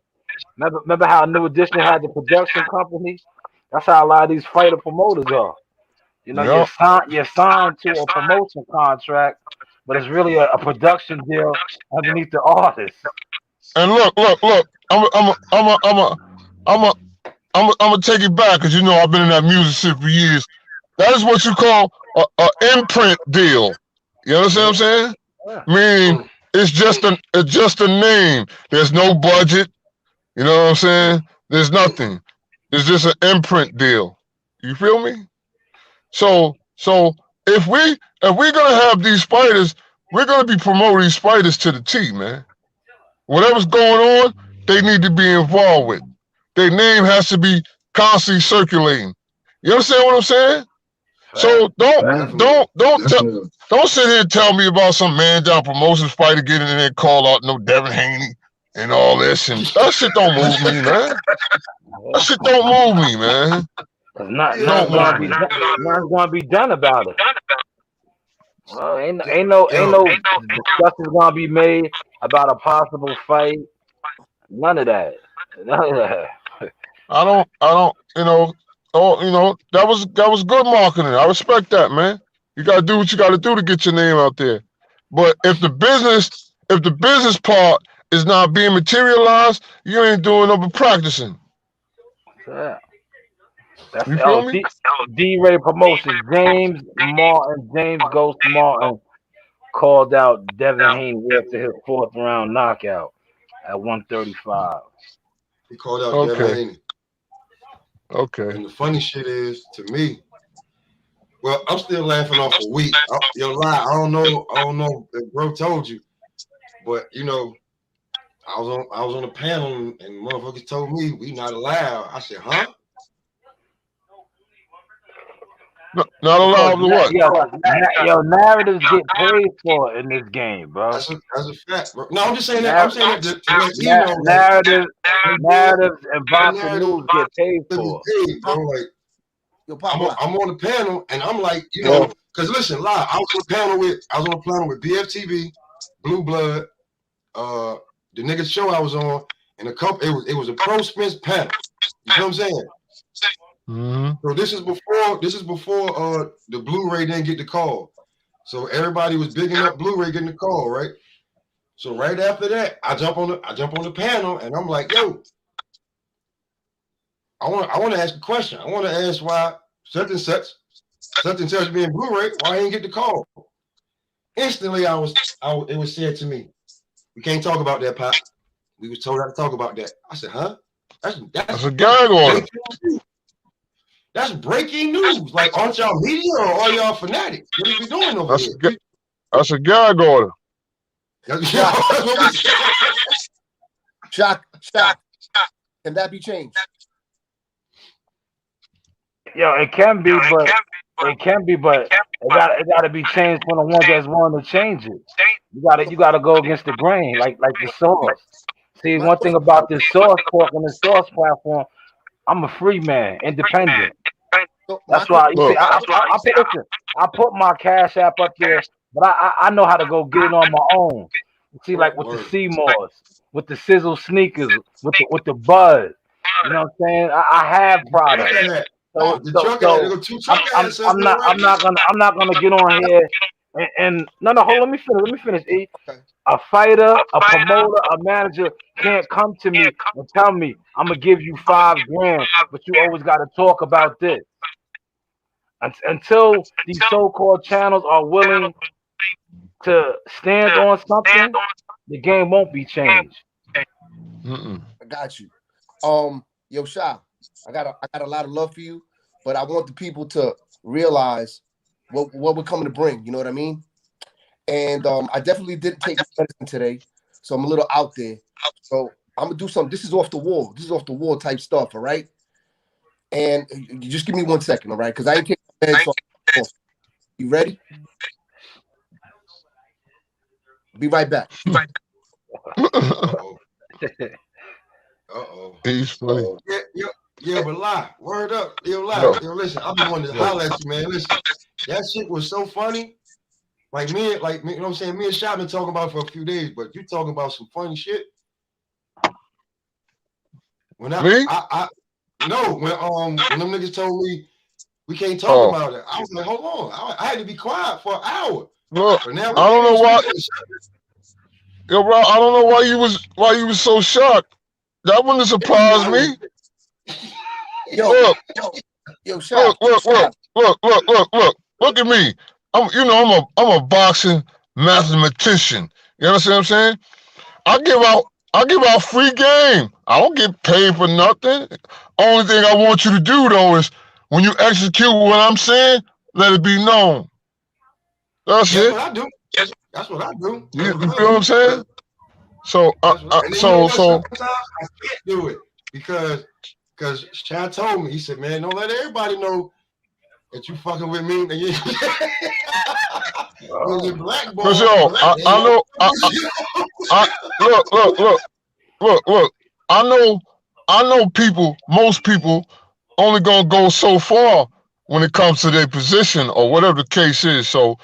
Remember how New Edition had the production company? That's how a lot of these fighter promoters are. You're signed to a promotion contract, but it's really a production deal underneath the artist. And look. I'm gonna take it back because I've been in that music shit for years. That is what you call a imprint deal. You understand what I'm saying? Yeah. Meaning it's just a name. There's no budget. You know what I'm saying? There's nothing. It's just an imprint deal. You feel me? So if we're gonna have these fighters, we're gonna be promoting these fighters to the T, man. Whatever's going on, they need to be involved with. Their name has to be constantly circulating. You understand what I'm saying? So don't sit here and tell me about some man down promotions fighter getting in there and call out no Devin Haney and all this, and that shit don't move me, man. That shit don't move me, man. Cause Don't move me. nothing's gonna be done about it. Well, ain't no discussions gonna be made about a possible fight. None of that. None of that. I don't, that was good marketing. I respect that, man. You gotta do what you gotta do to get your name out there. But if the business part is not being materialized, you ain't doing no but practicing. Yeah. That's You feel me? D-Ray Promotions. James Ghost Martin called out Devin Haney after his fourth round knockout at 135. He called out Devin Haney. Okay. And the funny shit is, to me, well, I'm still laughing off a week. Yo, lie. I don't know if bro told you, but I was on a panel and motherfuckers told me we not allowed. I said, huh? Not allowed to what? Yo, narratives get paid for in this game, bro. That's a fact, bro. No, I'm just saying that. I'm saying that to let you know. Narratives and boxing news get paid for. Bro, like, I'm on the panel and I'm like, because listen, live. I was on a panel with BFTV, Blue Blood, the nigga show I was on, and a couple. It was a pro Spence panel. You know what I'm saying? Mm-hmm. So this is before the Blu-ray didn't get the call. So everybody was bigging up Blu-ray getting the call, right? So right after that, I jump on the panel and I'm like, yo, I want to ask a question. I want to ask why such and such being Blu-ray, why I didn't get the call? Instantly, it was said to me, we can't talk about that, Pop. We was told not to talk about that. I said, huh? That's a gag order. That's breaking news. Like, aren't y'all media or are y'all fanatics? What are we doing over here? That's a gag order. Shock. Can that be changed? Yo, it can be, but it gotta be changed from the ones that's willing to change it. You gotta go against the grain, like the source. See, one thing about this source talk on the source platform, I'm a free man, independent. That's why you see, I put my Cash App up there, but I know how to go get it on my own. You see, like with the Seymours, with the Sizzle sneakers, with the Buzz. You know what I'm saying? I have products. So I'm not gonna get on here and no, hold on, let me finish. E. A fighter, a promoter, a manager can't come to me and tell me I'm gonna give you $5,000, but you always got to talk about this. Until these so-called channels are willing to stand on something, the game won't be changed. I got you. Yo, Sha, I got a lot of love for you, but I want the people to realize what we're coming to bring. You know what I mean? And I definitely didn't take medicine today, so I'm a little out there. So I'm gonna do something. This is off the wall. This is off the wall type stuff. All right. And you just give me 1 second, all right? Because I ain't taking meds. So you ready? Be right back. Uh-oh. He's funny. Yeah, but lie. Word up. Yo, listen, I've been wanting to holler at you, man. Listen, that shit was so funny. Like me, you know what I'm saying? Me and Shot been talking about it for a few days, but you talking about some funny shit. When when them niggas told me we can't talk about it, I was like, hold on. I had to be quiet for an hour. Look, I don't know why. Yo, bro, I don't know why you was so shocked. That wouldn't surprise me. Look at me. I'm a boxing mathematician. You understand what I'm saying? I give out free game. I don't get paid for nothing. Only thing I want you to do though is when you execute what I'm saying, let it be known. That's That's it. what I do. That's what I do. You feel what I'm saying? So, And then you know what? Sometimes I can't do it because Chad told me. He said, "Man, don't let everybody know that you fucking with me." And you, you're blackballed. Cause yo, I know. Look. I know people. Most people only gonna go so far when it comes to their position or whatever the case is. So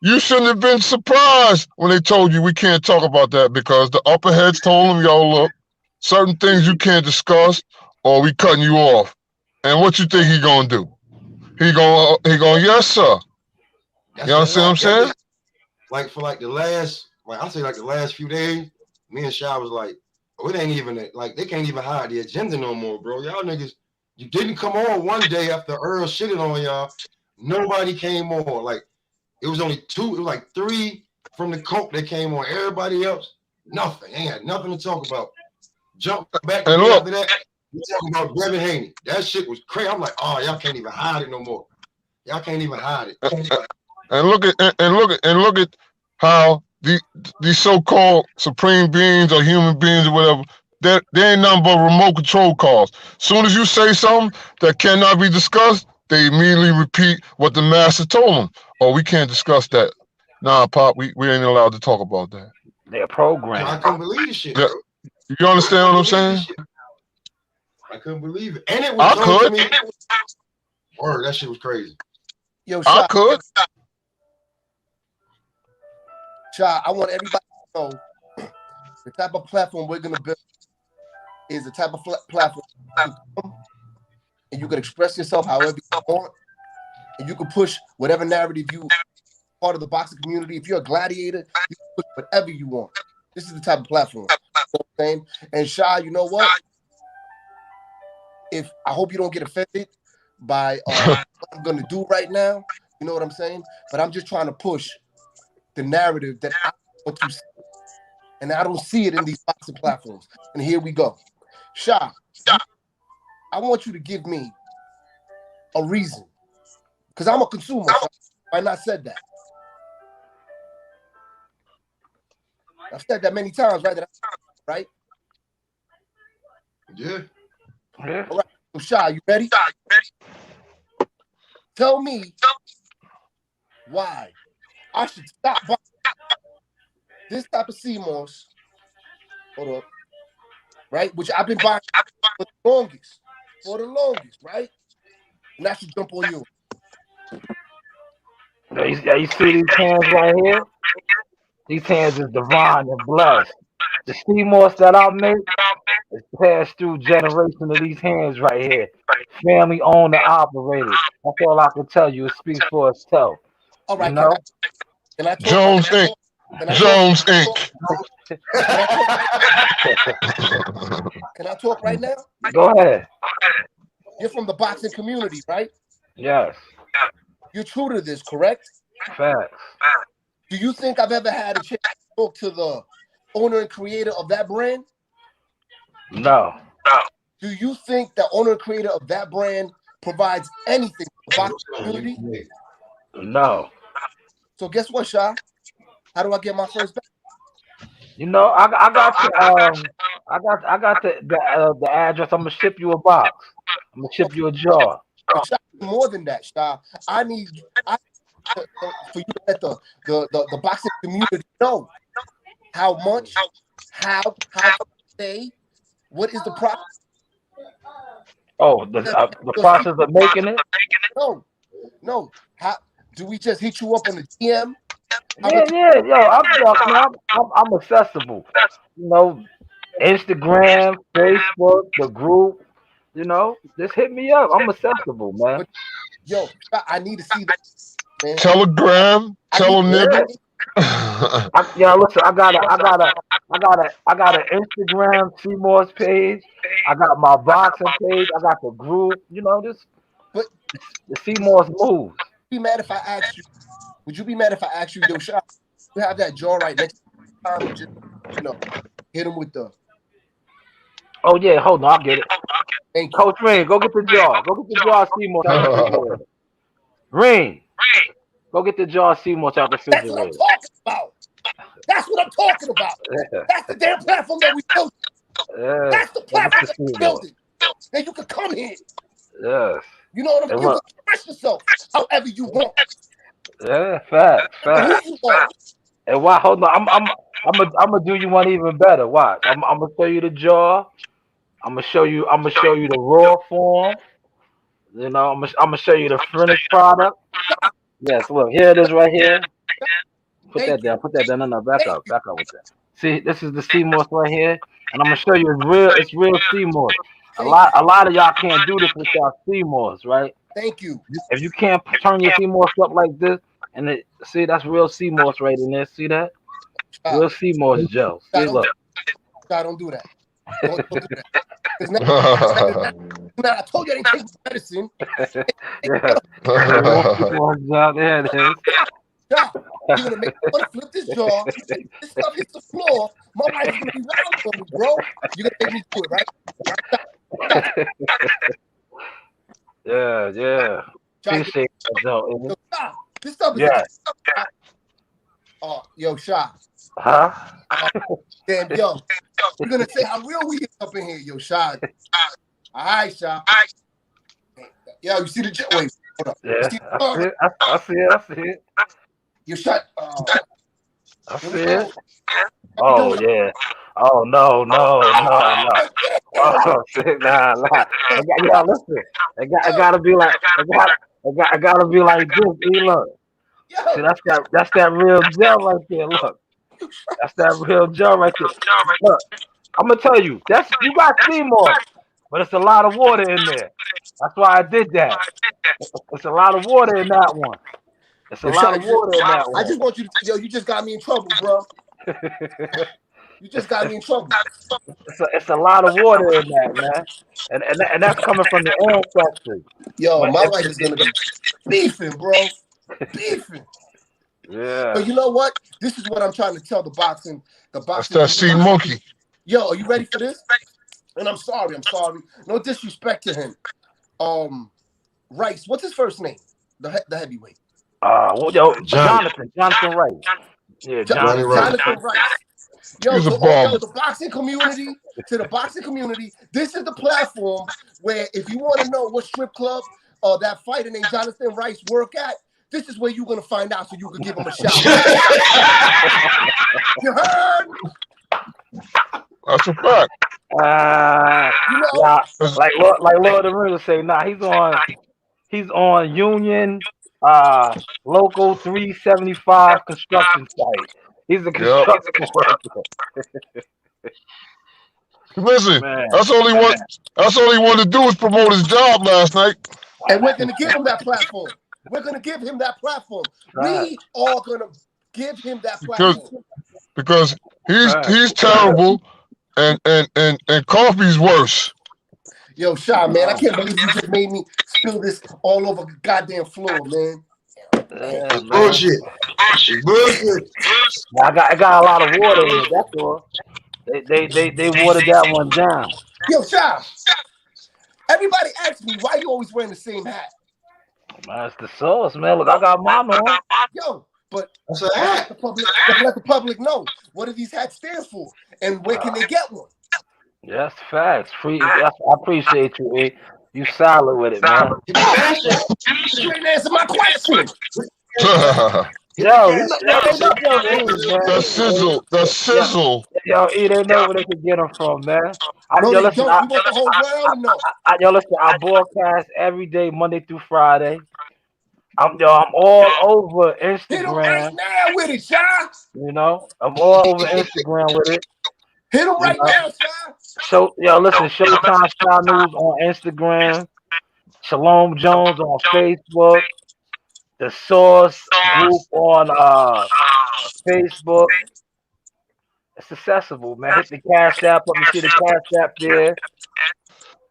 you shouldn't have been surprised when they told you we can't talk about that because the upper heads told them, yo, look, certain things you can't discuss or we cutting you off. And what you think he gonna do? He gonna yes, sir. You understand what I'm saying? Like for like the last, I'll say like the last few days, me and Shy was like, oh, it ain't even like they can't even hide the agenda no more, bro. Y'all niggas, you didn't come on one day after Earl shitted on y'all. Nobody came on. Like it was only two, it was like three from the Coke that came on. Everybody else, nothing. Ain't had nothing to talk about. Jump back and after that, we talking about Devin Haney. That shit was crazy. I'm like, oh, y'all can't even hide it no more. Y'all can't even hide it. And look at how these so-called supreme beings or human beings or whatever, they ain't nothing but remote control calls. Soon as you say something that cannot be discussed, they immediately repeat what the master told them. Oh, we can't discuss that. Nah, Pop, we ain't allowed to talk about that. They're programmed. I couldn't believe the shit, bro. You understand what I'm saying? I couldn't believe it. And it was told to me. Word, that shit was crazy. Yo, Shy, I could. Shy, I want everybody to know the type of platform we're gonna build is the type of platform you come and you can express yourself however you want, and you can push whatever narrative you part of the boxing community. If you're a gladiator, you can push whatever you want. This is the type of platform. You know what I'm saying? And Shy, you know what? If I hope you don't get offended by what I'm gonna do right now, you know what I'm saying? But I'm just trying to push the narrative that I want to see. And I don't see it in these boxing platforms. And here we go. Sha, I want you to give me a reason. Because I'm a consumer. So I not said that. I've said that many times, right? Right? Yeah. All right. So Sha, you ready? Tell me why I should stop buying this type of CMOS. Hold up. Right? Which I've been buying for the longest, right? And I should jump on you. You see these hands right here? These hands is divine and blessed. The CMOS that I make is passed through generation of these hands right here. Family owned and operated. That's all I can tell you. It speaks for itself. All right, you know? Can I talk Jones Inc. Jones Inc. Can I talk right now? Go ahead. You're from the boxing community, right? Yes. You're true to this, correct? Facts. Do you think I've ever had a chance to talk to the owner and creator of that brand? No. Do you think the owner and creator of that brand provides anything to the boxing community? No. So guess what, Sha? How do I get my first bet? You know, I got the address. I'm gonna ship you a box. I'm gonna ship you a jar. Sha, more than that, Sha. I need for you to let the boxing community know how much, how they, what is the process? Oh, the process of making it? No. How do we just hit you up on the DM? Yeah. Yo, I'm accessible. You know, Instagram, Facebook, the group. You know, just hit me up. I'm accessible, man. Yo, I need to see that. Man. Telegram, nigga. Listen, I got an Instagram CMOS page. I got my boxing page. I got the group. You know this. But the CMOS moves. Be mad if I ask you? Would you be mad if I ask you, yo, Sha, you have that jar right next time and just, hit him with the. Oh yeah, hold on, I'll get it. Thank you. Coach Rain, go get the jar. Go get the jar of Seymour out the refrigerator. Rain, go get the jar of Seymour out the That's what I'm refrigerator. talking about. That's what I'm talking about. That's the damn platform that we built. Yeah. That's the Go get platform the that we Seymour. built. And you can come here. Yes. You know what I'm saying? And You look, can express yourself however you want. yeah, facts. Who you want. And why? Hold on, I'm gonna do you one even better. Watch. I'm gonna show you the jar. I'm gonna show you the raw form. You know, I'm gonna show you the finished product. Yes, look, here it is right here. Put that down. Put that down. No, back up. Back up with that. See, this is the sea moss right here, and I'm gonna show you it's real. It's real sea moss. A lot of y'all can't do this without sea moss, right? Thank you. If you can't turn your sea moss up like this, and see that's real sea moss right in there. See that? Real sea moss gel. See, look. Don't do that. Don't do that. Now, I told you I didn't take medicine. Yeah. There it is. You're gonna make me want to flip this jaw. This stuff hits the floor. My wife is gonna be wild for me, bro. You're gonna make me do it, right? Yeah. Appreciate that, though. This stuff is. Yeah. Yo, Sha. Huh? Damn, yo. You're gonna say how real we is up in here, yo, Sha. All right, Sha. Yo, you see the jar? Wait, hold up. Yeah, I see it. You shut. I see it. Oh yeah. Oh no. Oh shit, nah. Y'all listen. It gotta be like. It gotta be like this. Look. See, that's that real gel right there. Look. That's that real gel right there. Look. I'm gonna tell you. You got Seymour, but it's a lot of water in there. That's why I did that. It's a lot of water in that one. It's a lot of water in that one. I just want you to, you just got me in trouble, bro. You just got me in trouble. It's a lot of water in that, man. And that's coming from the ancestry. Yo, my wife is gonna be beefing, bro. Beefing. Yeah. But you know what? This is what I'm trying to tell the boxing. That's that sea monkey. Yo, are you ready for this? And I'm sorry. No disrespect to him. Rice, what's his first name? The heavyweight. Jonathan Rice. Yeah, Jonathan Rice. Yo, to the boxing community, this is the platform where if you want to know what strip club that fighter named Jonathan Rice work at, this is where you're gonna find out, so you can give him a shout. You heard? That's a fact. Like Lord of the Rings say, nah, he's on Union local 375 construction site. He's a construction worker. Listen, that's all he wanted to do was promote his job last night. And we're gonna give him that platform. We are gonna give him that platform. Because he's terrible and Coffee's worse. Yo, Sha, man, I can't believe you just made me spill this all over the goddamn floor, man. Bullshit. I got a lot of water in it. That's all. They watered that one down. Yo, Sha. Everybody asks me why you always wearing the same hat. That's the sauce, man. Look, I got mine on. Yo, but let the public know what do these hats stand for and where can they get one? Yes, facts. I appreciate you, E. You solid with it, man. You didn't answer my question. The sizzle. Yo, E, they know where they can get them from, man. Listen, I broadcast every day, Monday through Friday. I'm all over Instagram. Hit him right now with it, Sean. You know, I'm all over Instagram with it. Hit him right now, Sean. Listen, Showtime Shy News on Instagram. Shalom Jones on Facebook. The Source group on Facebook. It's accessible, man. Hit the Cash App up. You see the Cash App there.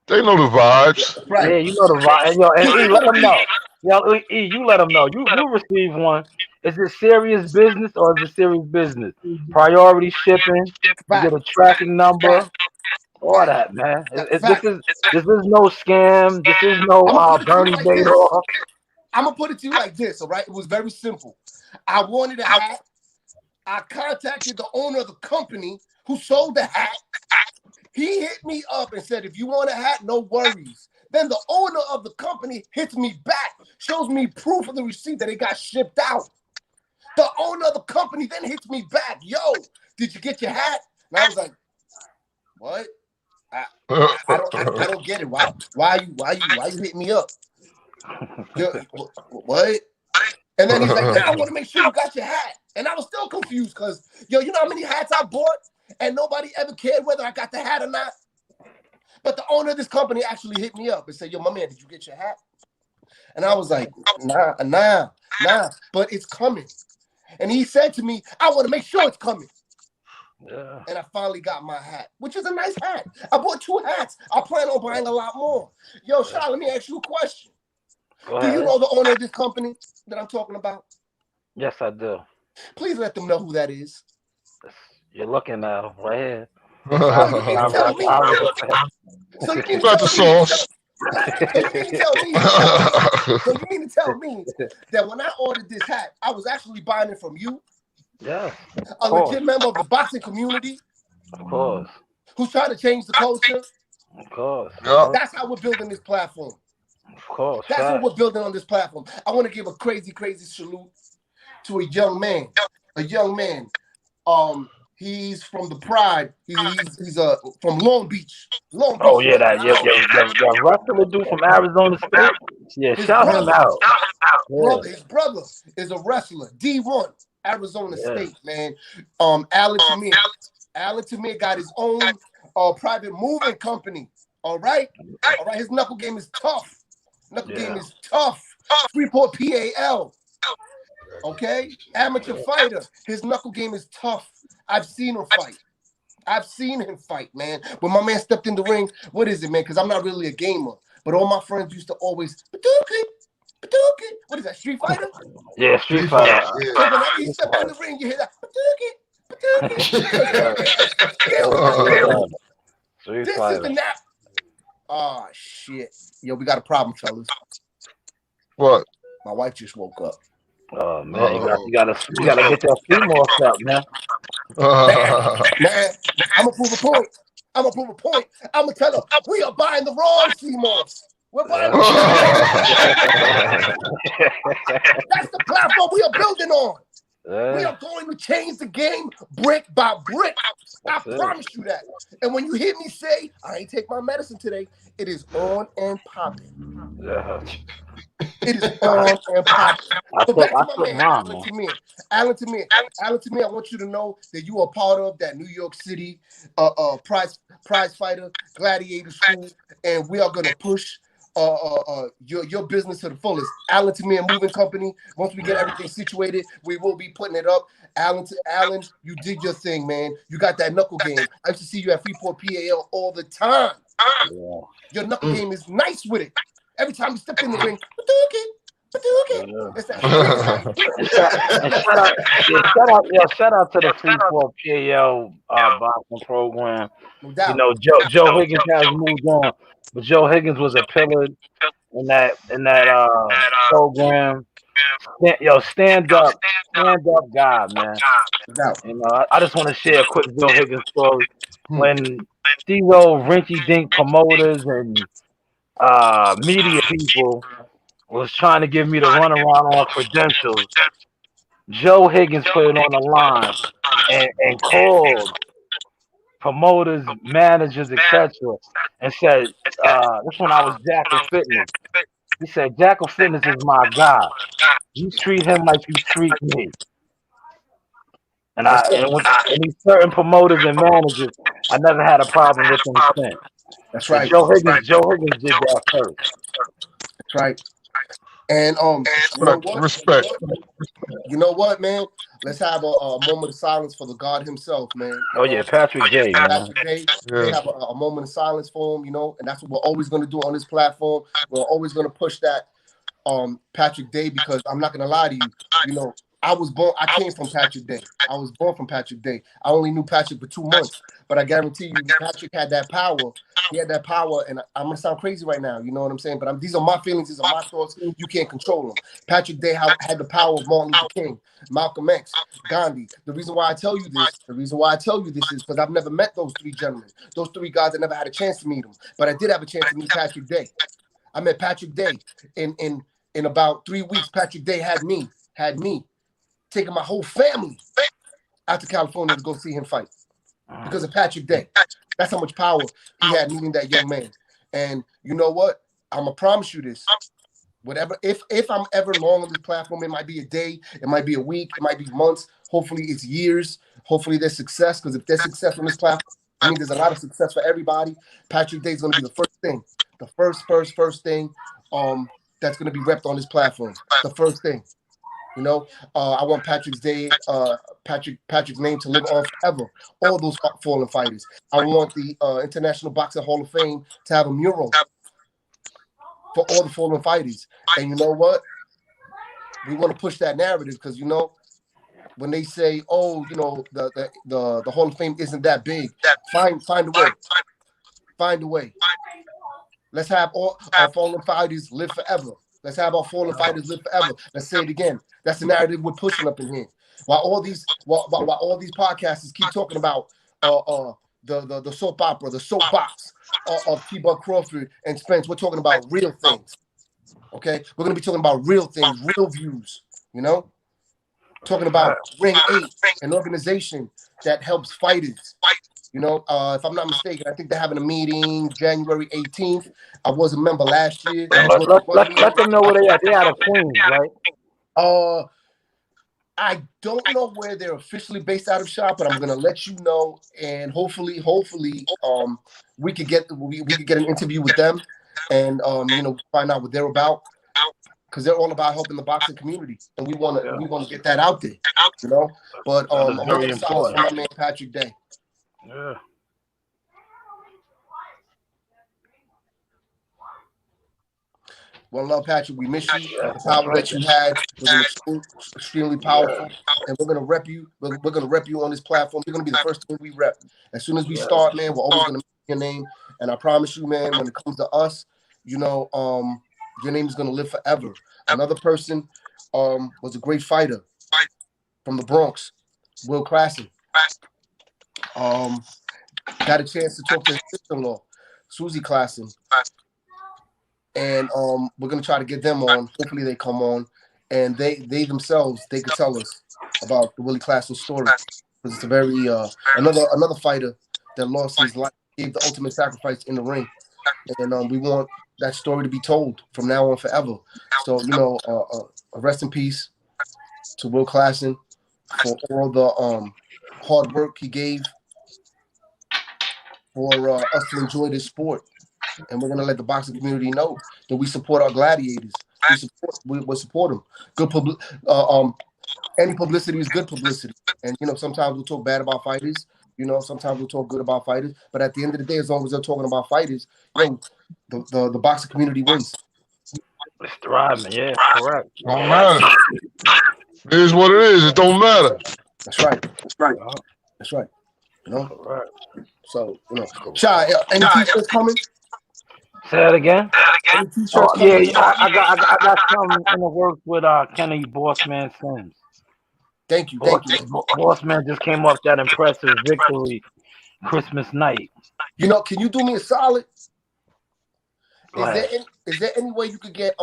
They know the vibes. Right. Yeah, you know the vibes. And E, let them know. E, you let them know. You receive one. Is it serious business or is it serious business? Priority shipping. You get a tracking number. All that, man. That's This fact. is no scam. This is no I'm gonna put it to you Bernie like this. Madoff. I'm gonna put it to you like this, all right? It was very simple. I wanted a hat. I contacted the owner of the company who sold the hat. He hit me up and said, if you want a hat, no worries. Then the owner of the company hits me back, shows me proof of the receipt that it got shipped out. The owner of the company then hits me back, yo, did you get your hat? And I was like, what? I don't get it. Why you hitting me up? What? And then he's like, nah, I want to make sure you got your hat. And I was still confused because, yo, you know how many hats I bought and nobody ever cared whether I got the hat or not? But the owner of this company actually hit me up and said, yo, my man, did you get your hat? And I was like, nah, but it's coming. And he said to me, I want to make sure it's coming. Yeah. And I finally got my hat, which is a nice hat. I bought 2 hats. I plan on buying a lot more. Yo, Shaw, let me ask you a question. Do you know the owner of this company that I'm talking about? Yes, I do. Please let them know who that is. You're looking now, right here. So you mean to tell me? So you mean to Got the sauce. So you mean to tell me that when I ordered this hat, I was actually buying it from you? Yeah. A legit member of the boxing community? Of course. Who's trying to change the culture? Of course. Yeah. That's how we're building this platform. Of course. That's what we're building on this platform. I want to give a crazy salute to a young man. He's from the Pride. He's from Long Beach. Oh yeah, that wrestler dude from Arizona State. Yeah, shout him out. His brother is a wrestler. D1, Arizona State, man. Alan Tamir got his own private moving company. All right. His knuckle game is tough. Freeport PAL. Okay, amateur fighter. His knuckle game is tough. I've seen him fight, man. When my man stepped in the ring, what is it, man? Because I'm not really a gamer, but all my friends used to always, Badookie. What is that, Street Fighter? Yeah, Street Fighter. So whenever you step in the ring, you hear that, Badookie. This is the nap. Oh, shit. Yo, we got a problem, fellas. What? My wife just woke up. Oh man, you gotta get your feet more up, man. Man, I'm gonna prove a point. I'm gonna tell her we are buying the wrong CMOS. We're buying the wrong. That's the platform we are building on. We are going to change the game brick by brick. I promise you that. And when you hear me say, I ain't take my medicine today, it is on and popping. Yeah. It is on and popping. So back to my man, Alan Tamir. I want you to know that you are part of that New York City prize fighter gladiator school, and we are gonna push your business to the fullest. Alan Tamir Moving Company. Once we get everything situated, we will be putting it up. Alan, you did your thing, man. You got that knuckle game. I used to see you at Freeport PAL all the time. Yeah. Your knuckle game is nice with it. Every time you step in the ring, shout out to the Freeport PAL boxing program. No, you know, Joe Higgins has moved on, but Joe Higgins was a pillar in that program. Stand up guy, man. You know, I just want to share a quick Joe Higgins story. When these old rinky-dink promoters and media people was trying to give me the runaround on credentials, Joe Higgins put it on the line and called promoters, managers, etc., and said, this when I was Jackal Fitness. He said, Jackal Fitness is my guy. You treat him like you treat me. And with these certain promoters and managers, I never had a problem with them since. That's right. Joe Higgins did that first. That's right. And respect. You know what, man? Let's have a moment of silence for the God himself, man. Oh yeah, Patrick Day, man. Patrick Day. They have a moment of silence for him, you know, and that's what we're always going to do on this platform. We're always going to push that Patrick Day, because I'm not going to lie to you, you know, I was born. I came from Patrick Day. I was born from Patrick Day. I only knew Patrick for 2 months, but I guarantee you, Patrick had that power. He had that power, and I'm gonna sound crazy right now. You know what I'm saying? But these are my feelings. These are my thoughts. You can't control them. Patrick Day had the power of Martin Luther King, Malcolm X, Gandhi. The reason why I tell you this is because I've never met those three gentlemen. Those three guys. I never had a chance to meet them, but I did have a chance to meet Patrick Day. I met Patrick Day in about 3 weeks. Patrick Day had me taking my whole family out to California to go see him fight because of Patrick Day. That's how much power he had meeting that young man. And you know what? I'm gonna promise you this. Whatever, if I'm ever long on this platform, it might be a day, it might be a week, it might be months. Hopefully, it's years. Hopefully, there's success. Because if there's success on this platform, I mean, there's a lot of success for everybody. Patrick Day is gonna be the first thing, the first thing that's gonna be repped on this platform. The first thing. You know, I want Patrick's Day, Patrick's name to live on forever. All those fallen fighters. I want the International Boxing Hall of Fame to have a mural for all the fallen fighters. And you know what? We want to push that narrative because you know when they say, "Oh, you know, the Hall of Fame isn't that big," find a way. Find a way. Let's have all our fallen fighters live forever. Let's have our fallen fighters live forever. Let's say it again. That's the narrative we're pushing up in here. While all these podcasters keep talking about the soap opera, the soapbox of T-Buck Crawford and Spence, we're talking about real things. Okay, we're gonna be talking about real things, real views. You know, talking about Ring 8, an organization that helps fighters. You know, if I'm not mistaken, I think they're having a meeting January 18th. I was a member last year. Let them know where they are. They out of Queens, right? I don't know where they're officially based out of shop, but I'm gonna let you know, and hopefully, we could get an interview with them, and you know, find out what they're about, because they're all about helping the boxing community, and we want to get that out there, you know. But I'm very important for my man Patrick Day. Yeah. Well, love, Patrick, we miss you. The power that you had was extremely powerful, and we're gonna rep you. We're gonna rep you on this platform. You're gonna be the first thing we rep. As soon as we start, man, we're always gonna make your name. And I promise you, man, when it comes to us, you know, your name is gonna live forever. Another person was a great fighter from the Bronx, Will Classen. Got a chance to talk to his sister-in-law, Susie Classen. And we're gonna try to get them on. Hopefully they come on, and they themselves could tell us about the Willie Classen story, because it's a very another fighter that lost his life, gave the ultimate sacrifice in the ring, and we want that story to be told from now on forever. So you know, rest in peace to Will Classen for all the hard work he gave for us to enjoy this sport. And we're gonna let the boxing community know that we support our gladiators. We support them. Good any publicity is good publicity. And you know, sometimes we'll talk bad about fighters. You know, sometimes we'll talk good about fighters. But at the end of the day, as long as they're talking about fighters, you know, the boxing community wins. It's thriving, yeah, correct. Don't matter. It is what it is. It don't matter. That's right. That's right. That's right. You know. Correct. So you know, Shy, any t-shirts coming? Say that again. Any t-shirts Yeah, coming? I got something in the works with Kenny Bossman Sims. Thank you. Bossman just came off that impressive victory Christmas night. You know, can you do me a solid? Is there any way you could get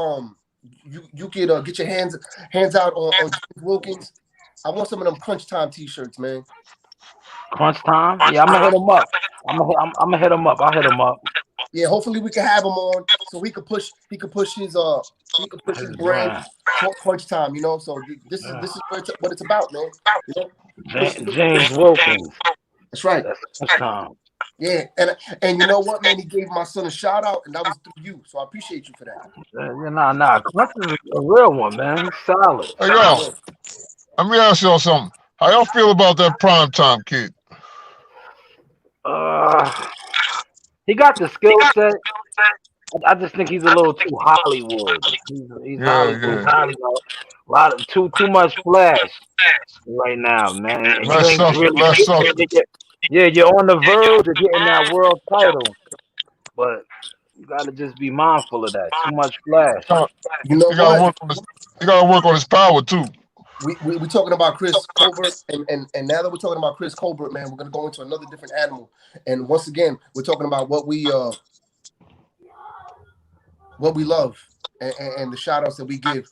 you could get your hands out on James Wilkins? I want some of them Crunch Time t-shirts, man. Crunch Time? Yeah, I'm gonna hit him up. I'm gonna hit him up. I'll hit him up. Yeah, hopefully we can have him on so he could push his brand Crunch Time, you know. So this is what it's about, man. You know? James Wilkins. That's right. That's Crunch Time. Yeah, and you know what, man? He gave my son a shout out, and that was through you. So I appreciate you for that. Nah. Crunch is a real one, man. He's solid. Hey, yo, let me ask y'all something. How y'all feel about that primetime kid? He got the skill set. I just think he's a little too Hollywood. He's Yeah, Hollywood. yeah. A lot of too much flash right now, man. And you Less ain't substance. really Less getting substance. it. Yeah, you're on the verge of getting that world title, but you gotta just be mindful of that. Too much flash. Gotta- You know He gotta what? work on his. He gotta work on his power too. We talking about Chris Colbert, and now that we're talking about Chris Colbert, man, we're gonna go into another different animal. And once again, we're talking about what we love and the shout outs that we give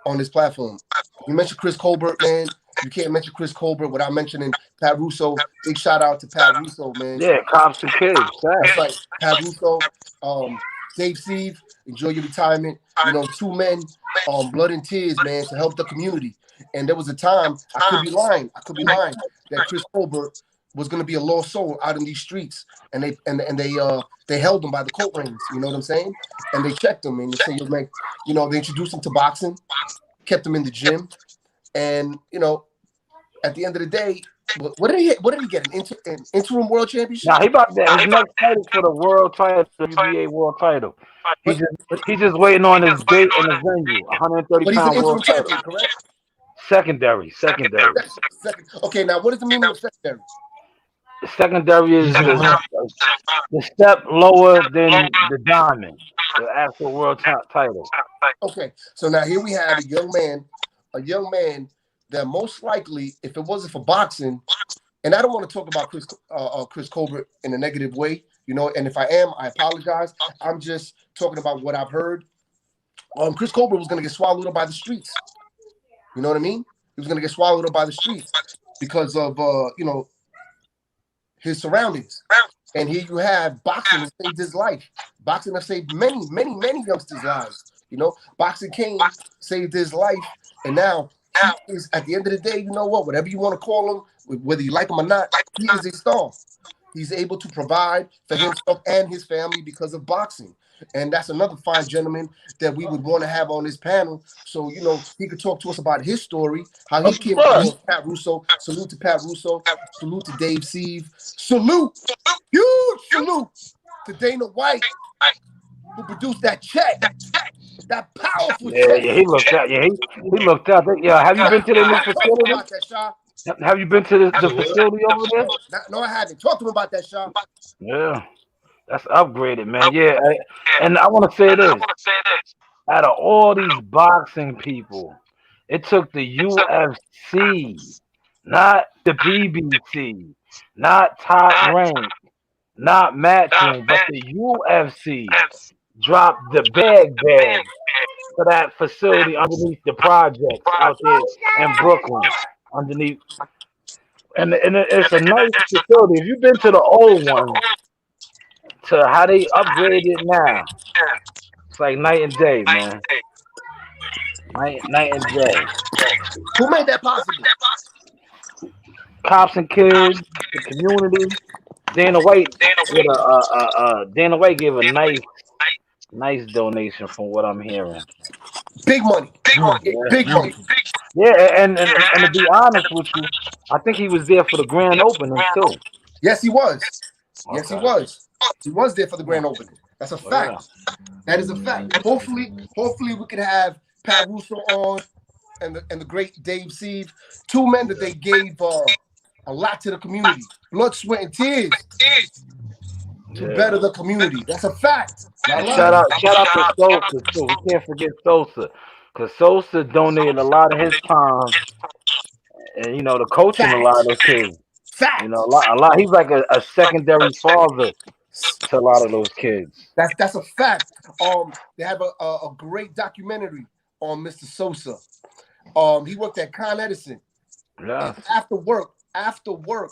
on this platform. You mentioned Chris Colbert, man. You can't mention Chris Colbert without mentioning Pat Russo. Big shout out to Pat Russo, man. Yeah, cops and kids. That's Sad. right. Pat Russo, Dave Steve, enjoy your retirement. You know, two men, blood and tears, man, to help the community. And there was a time, I could be lying, that Chris Colbert was gonna be a lost soul out in these streets. And they held him by the coat rings, you know what I'm saying? And they checked him and they say, like, you know, they introduced him to boxing, kept him in the gym, and you know, at the end of the day, what did he get? An interim world championship? Now he about that. His next fight is for the world title, WBA world title. But, He's just waiting on his date and the venue. 130 but he's an pound interim world title. champion, correct? Secondary. Second. Okay, now what is the meaning of secondary? The secondary is He's in the ring. the step lower than the diamond, the actual world title. Okay, so now here we have a young man that most likely, if it wasn't for boxing, and I don't want to talk about Chris Colbert in a negative way, you know, and if I am, I apologize. I'm just talking about what I've heard. Chris Colbert was going to get swallowed up by the streets. You know what I mean? He was going to get swallowed up by the streets because of you know, his surroundings. And here you have boxing that saved his life. Boxing has saved many youngsters' lives. You know, boxing came, saved his life, and now he is, at the end of the day, you know what? Whatever you want to call him, whether you like him or not, he is a star. He's able to provide for himself and his family because of boxing. And that's another fine gentleman that we would want to have on this panel. So, you know, he could talk to us about his story, how he came across Pat Russo. Salute to Pat Russo. Salute to Dave Steve. Salute, huge salute to Dana White, who produced that check, that powerful check. Yeah, he looked out. Yeah, he looked out. Yeah, have you been to the new facility? About that, Shaw. Have you been to the facility over there? No, I haven't. Talk to him about that, Shaw. Yeah, that's upgraded, man. Yeah, and I want to say this: out of all these boxing people, it took the UFC, not the BBC, not Top Rank, not Matchroom, but the UFC dropped the bag for that facility underneath the projects out there in Brooklyn, underneath. And it's a nice facility. If you've been to the old one, to how they upgraded it now, it's like night and day, man. Night and day. Who made that possible? Cops and kids, the community. Dana White Dana White gave a nice donation from what I'm hearing. Big money. Big money. Yeah, and to be honest with you, I think he was there for the grand opening too. Yes, he was. Yes, he Okay. was. He was there for the grand opening. That's a fact. That is a fact. Hopefully we can have Pat Russo on and the great Dave Steve. Two men that they gave a lot to the community. Blood, sweat, and tears to better the community. That's a fact. Shout out to Sosa too. We can't forget Sosa, because Sosa donated a lot of his time, and you know, to coaching a lot of those kids. Fact. You know, a lot. He's like a secondary father to a lot of those kids. That's a fact. They have a great documentary on Mr. Sosa. He worked at Con Edison. Yeah. After work,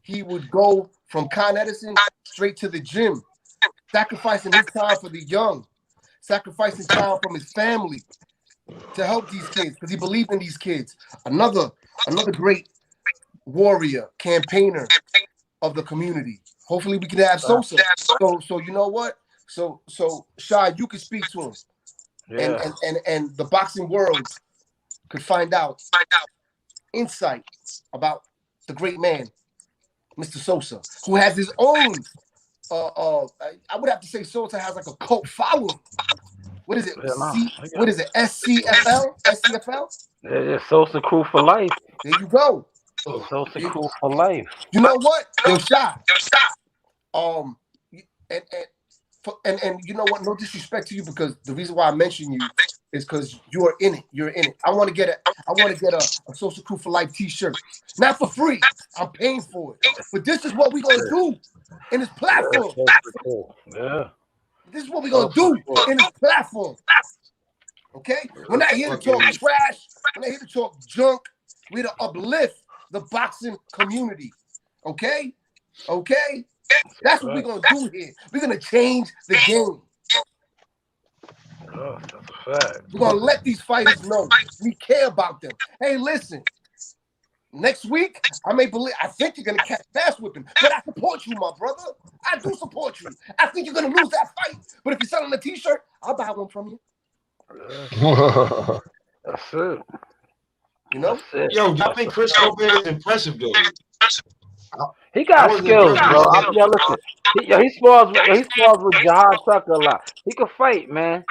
he would go from Con Edison straight to the gym, sacrificing his time for the young, sacrificing time from his family to help these kids because he believed in these kids. Another great warrior, campaigner of the community. Hopefully we can have Sosa. So you know what? So Shai, you can speak to him. Yeah. And the boxing world could find out insight about the great man, Mr. Sosa, who has his own I would have to say Sosa has like a cult following. What is it? Yeah, What is it? SCFL? SCFL? yeah, Sosa crew for life. There you go. Sosa crew for life. You know what? Yo, Shy. And and you know what? No disrespect to you, because the reason why I mention you is because you are in it. You're in it. I want to get a Social Crew for Life T-shirt, not for free. I'm paying for it. But this is what we're gonna do in this platform. Yeah. This is what we're gonna do in this platform. Okay? We're not here to talk trash. We're not here to talk junk. We're to uplift the boxing community. Okay? Okay? That's what we're gonna do here. We're gonna change the game. Oh, that's a fact. We're gonna let these fighters know we care about them. Hey, listen. Next week, I think you're gonna catch fast whipping, but I support you, my brother. I do support you. I think you're gonna lose that fight, but if you're selling a T-shirt, I'll buy one from you. That's it. You know? Yo, I think Chris Colbert is impressive though. He got skills, bro. Listen, he spars with Jihad Tucker a lot. He can fight, man.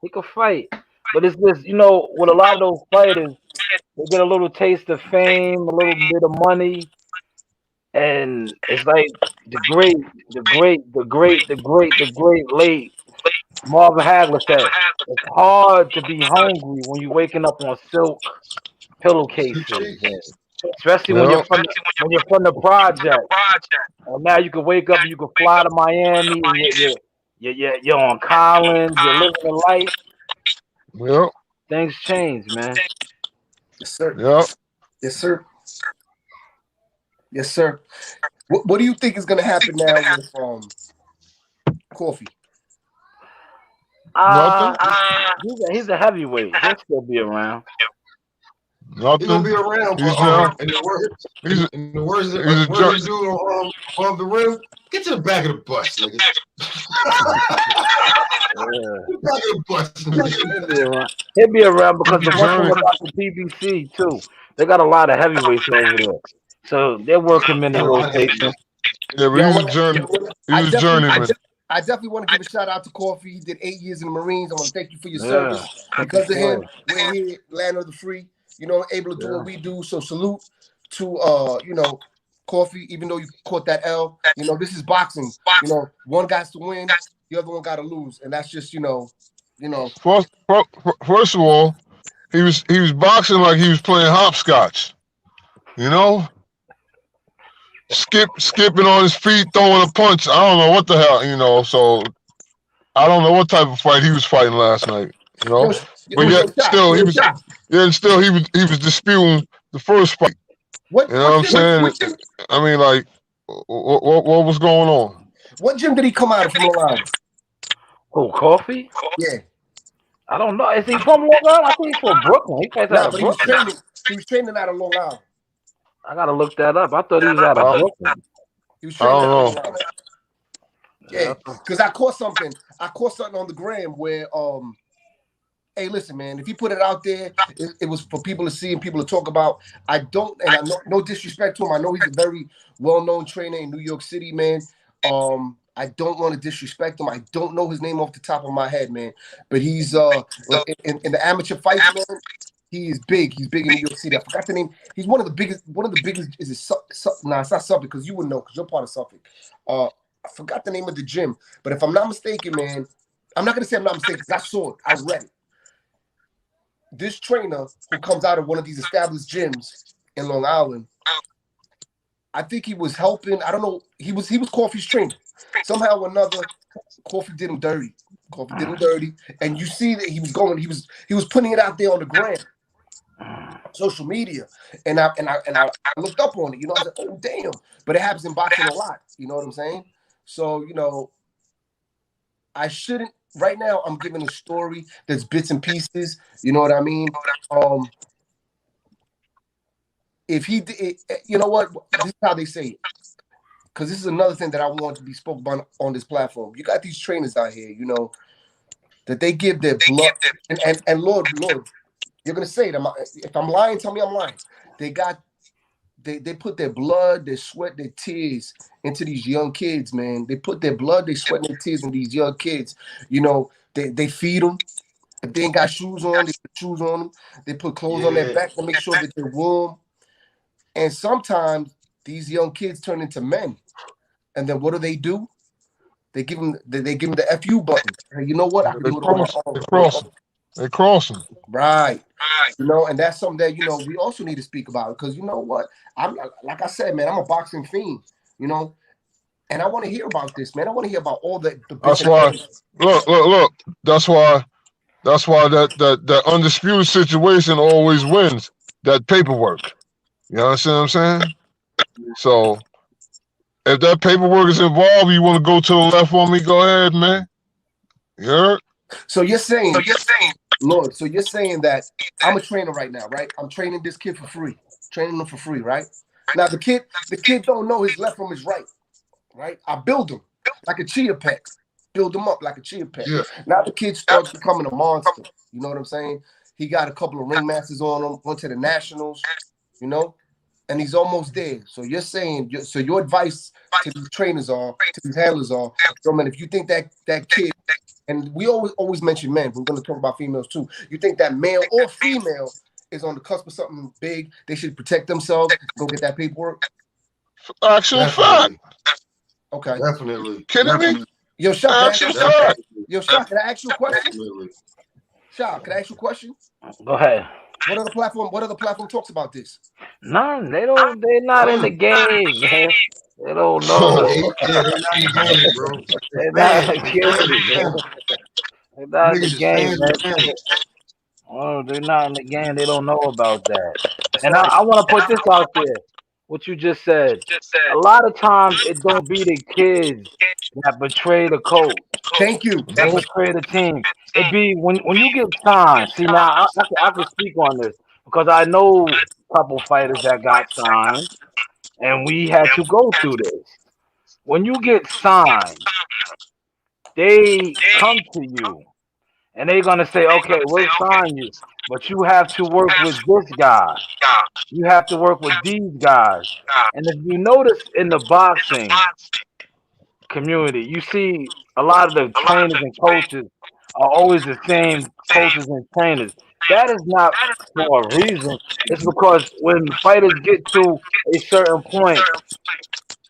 He can fight. But it's just, with a lot of those fighters, they get a little taste of fame, a little bit of money, and it's like the great late Marvin Hagler said, it's hard to be hungry when you're waking up on silk pillowcases, especially when you're from the project. And now you can wake up and you can fly to Miami and you're on Collins, you're living a life. Yep. Things change, man. Yes, sir. Yep. Yes, sir. Yes, sir. What do you think is gonna happen now with Coffee? He's a heavyweight. He'll still be around. Nothing. He's gonna be around. In the words of the dude above the rim, get to the back of the bus, nigga. Back of the bus. He'll be around because the one thing about the PBC too, they got a lot of heavyweights over there, so they're working in the rotation. Yeah, but he's a journeyman. He's a journeyman. I definitely want to give a shout out to Coffee. He did 8 years in the Marines. I want to thank you for your service. Because of him, we're here, land of the free. Able to do what we do. So salute to Coffee, even though you caught that L. This is boxing. One got to win, the other one got to lose, and that's just First of all, he was boxing like he was playing hopscotch. Skipping on his feet, throwing a punch. I don't know what the hell, so I don't know what type of fight he was fighting last night, But yet still he was disputing the first fight. What I'm saying? I mean, like, what was going on? What gym did he come out of from Long Island? Oh, Coffee? Yeah. I don't know. Is he from Long Island? I think he's from Brooklyn. He plays out of Brooklyn. He was training out of Long Island. I gotta look that up. I thought he was out of Brooklyn. He was training out of Long Island. Yeah, because I caught something on the gram where hey, listen, man, if he put it out there, it was for people to see and people to talk about. I know, no disrespect to him. I know he's a very well-known trainer in New York City, man. I don't want to disrespect him. I don't know his name off the top of my head, man. But he's in the amateur fights, man. He is big. He's big in New York City. I forgot the name. He's one of the biggest. Is it nah, it's not Suffolk, because you would know, because you're part of Suffolk. I forgot the name of the gym. But if I'm not mistaken, man, I'm not gonna say I'm not mistaken, because I saw it. I read it. This trainer who comes out of one of these established gyms in Long Island, I think he was helping. I don't know. He was Coffee's trainer. Somehow or another, Coffee did him dirty. And you see that he was putting it out there on the gram, social media, and I looked up on it. I was like, oh damn! But it happens in boxing a lot. You know what I'm saying? So I shouldn't. Right now, I'm giving a story that's bits and pieces. You know what I mean? If he did, you know what? This is how they say it. Because this is another thing that I want to be spoken about on this platform. You got these trainers out here, that they give their blood. And Lord, you're going to say it. If I'm lying, tell me I'm lying. They got they put their blood, their sweat, their tears into these young kids, man. They put their blood, their sweat, and their tears in these young kids. You know, they feed them. If they ain't got shoes on, they put shoes on them. They put clothes on their back to make sure that they're warm. And sometimes these young kids turn into men. And then what do? They give them the FU button. Hey, you know what? I can do it on my own. They cross them. Right. You know, and that's something that, you know, we also need to speak about, because you know what? I'm like I said, man, I'm a boxing fiend, you know, and I want to hear about this, man. I want to hear about all the That's why. Look. That's why that undisputed situation always wins. That paperwork. You understand what I'm saying? So if that paperwork is involved, you want to go to the left on me, go ahead, man. You heard? So you're saying, Lord, so you're saying that I'm a trainer right now, right? I'm training this kid for free. Training him for free, right? Now the kid don't know his left from his right. Right? I build him like a chia pet. Build him up like a chia pet. Yeah. Now the kid starts becoming a monster. You know what I'm saying? He got a couple of ringmasters on him, went to the nationals, you know, and he's almost there. So you're saying, so your advice to these trainers are, to these handlers are, so man, if you think that kid, and we always mention men, we're going to talk about females too. You think that male or female is on the cusp of something big, they should protect themselves, go get that paperwork? Actual fact. Okay. Definitely. Kidding me? Yo, Shaq, Actual fact. Can I ask you a question? Shaq, can I ask you a question? Go ahead. What other platform talks about this? None. They're not in the game, man. They don't know. They're not in the game, bro. They're not in the game, man. They're not in the game, man. Oh, they're not in the game. They don't know about that. And I want to put this out there. What you just said. A lot of times it don't be the kids that betray the coach. Thank you. They betray the team. It be when you get signed. See, now I can speak on this because I know a couple fighters that got signed, and we had to go through this. When you get signed, they come to you and they're gonna say, "Okay, we'll sign you, but you have to work with this guy. You have to work with these guys." And if you notice in the boxing community, you see a lot of the trainers and coaches are always the same coaches and trainers. That is not for a reason. It's because when fighters get to a certain point,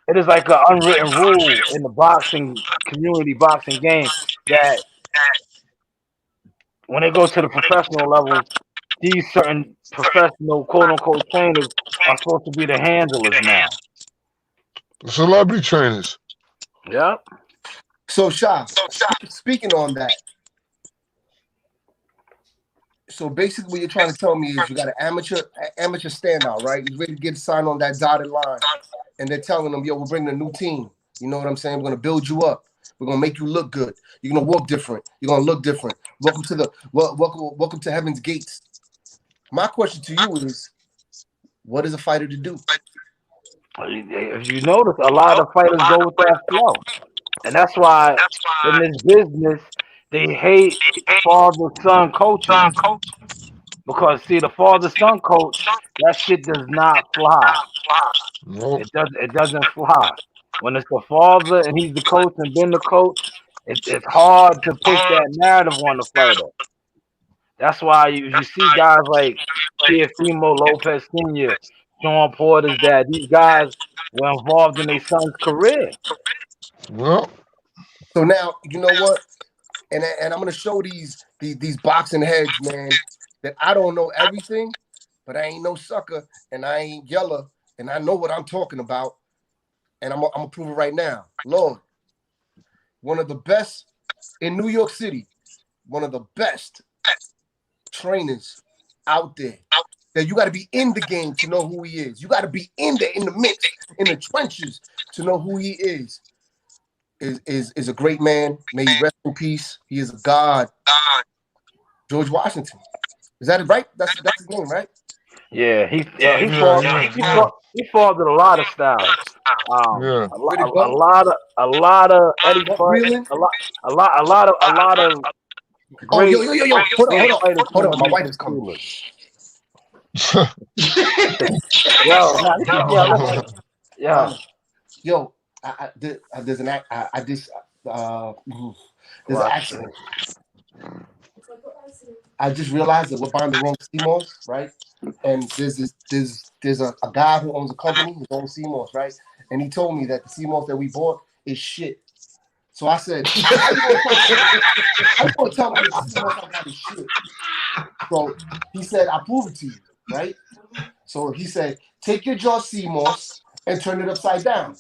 it is like an unwritten rule in the boxing community, boxing game, that when they go to the professional levels, these certain professional quote unquote trainers are supposed to be the handlers now. Celebrity trainers. Yep. So Sha, speaking on that, so basically what you're trying to tell me is you got an amateur standout, right? He's ready to get signed on that dotted line, and they're telling him, yo, we're bringing a new team. You know what I'm saying? We're gonna build you up. We're gonna make you look good. You're gonna walk different. You're gonna look different. Welcome to Heaven's Gates. My question to you is, what is a fighter to do? If you notice, a lot of fighters go with that flow, and that's why in this business they hate father-son coaching, because see, the father-son coach, that shit does not fly. Nope. It doesn't fly. When it's the father and he's the coach and been the coach, it's hard to push that narrative on the fighter. That's why you see guys like Teofimo Lopez Sr., Sean Porter's dad. These guys were involved in their son's career. Well, So now you know what, and I'm gonna show these boxing heads, man, that I don't know everything, but I ain't no sucker, and I ain't yellow, and I know what I'm talking about, and I'm gonna prove it right now. Lord, one of the best in New York City, one of the best trainers out there. That you got to be in the game to know who he is. You got to be in there, in the mix, in the trenches to know who he is. Is a great man. May he rest in peace. He is a god. George Washington. Is that right? That's his name, right? Yeah, he fought with a lot of styles. yeah. A lot of Eddie Fry, a lot of Oh, great. yo. Hold on. My wife is coming. Yo, there's an there's an accident. I just realized that we're buying the wrong CMOS, right? And there's a guy who owns a company who owns CMOS, right? And he told me that the CMOS that we bought is shit. So I said, how you gonna tell me the CMOS I got is shit? So he said, I'll prove it to you, right? So he said, take your jar CMOS and turn it upside down.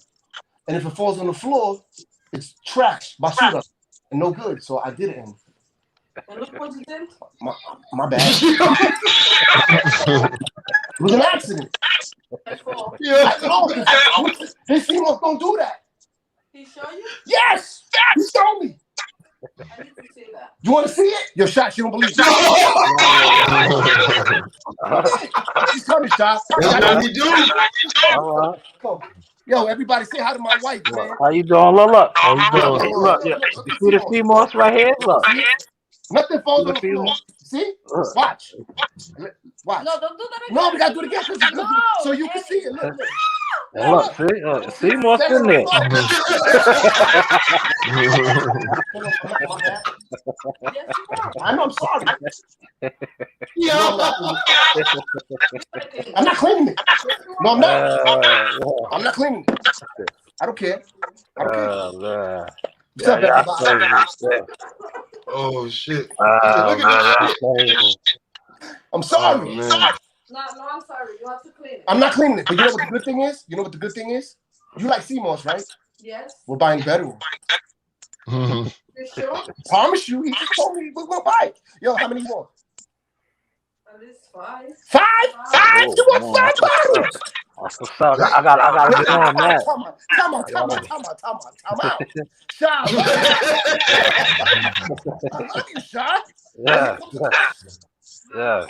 And if it falls on the floor, it's trash, basura, and no good. So I did it. And look what you did. My bad. It was an accident. Yeah. His CMOS don't do that. He show you? Yes! He showed me. I need to see that. You want to see it? Your shot, she don't believe it. She's coming, shot. That's what we do. All right. Come. Yo, everybody say hi to my wife, man. How you doing? Look. How you doing? Look, you see the CMOS right here? Look. Nothing falls on the floor. See? Watch. Watch. No, don't do that again. No, we gotta do it again so you can see it. Look. See what's in there. I know, I'm sorry. I'm not cleaning it. No, I'm not. I'm not cleaning it. I don't care. What's up, everybody? Oh shit. I'm sorry. No, I'm sorry. You have to clean it. I'm not cleaning it. But you know what the good thing is? You like CMOS, right? Yes. We're buying better ones. You sure? Promise you. He just told me we're going to buy it. Yo, how many you want? At least 5. 5? 5? You want 5 bottles? I gotta get on that. Come on. Shot. I love you, Shot. Yeah.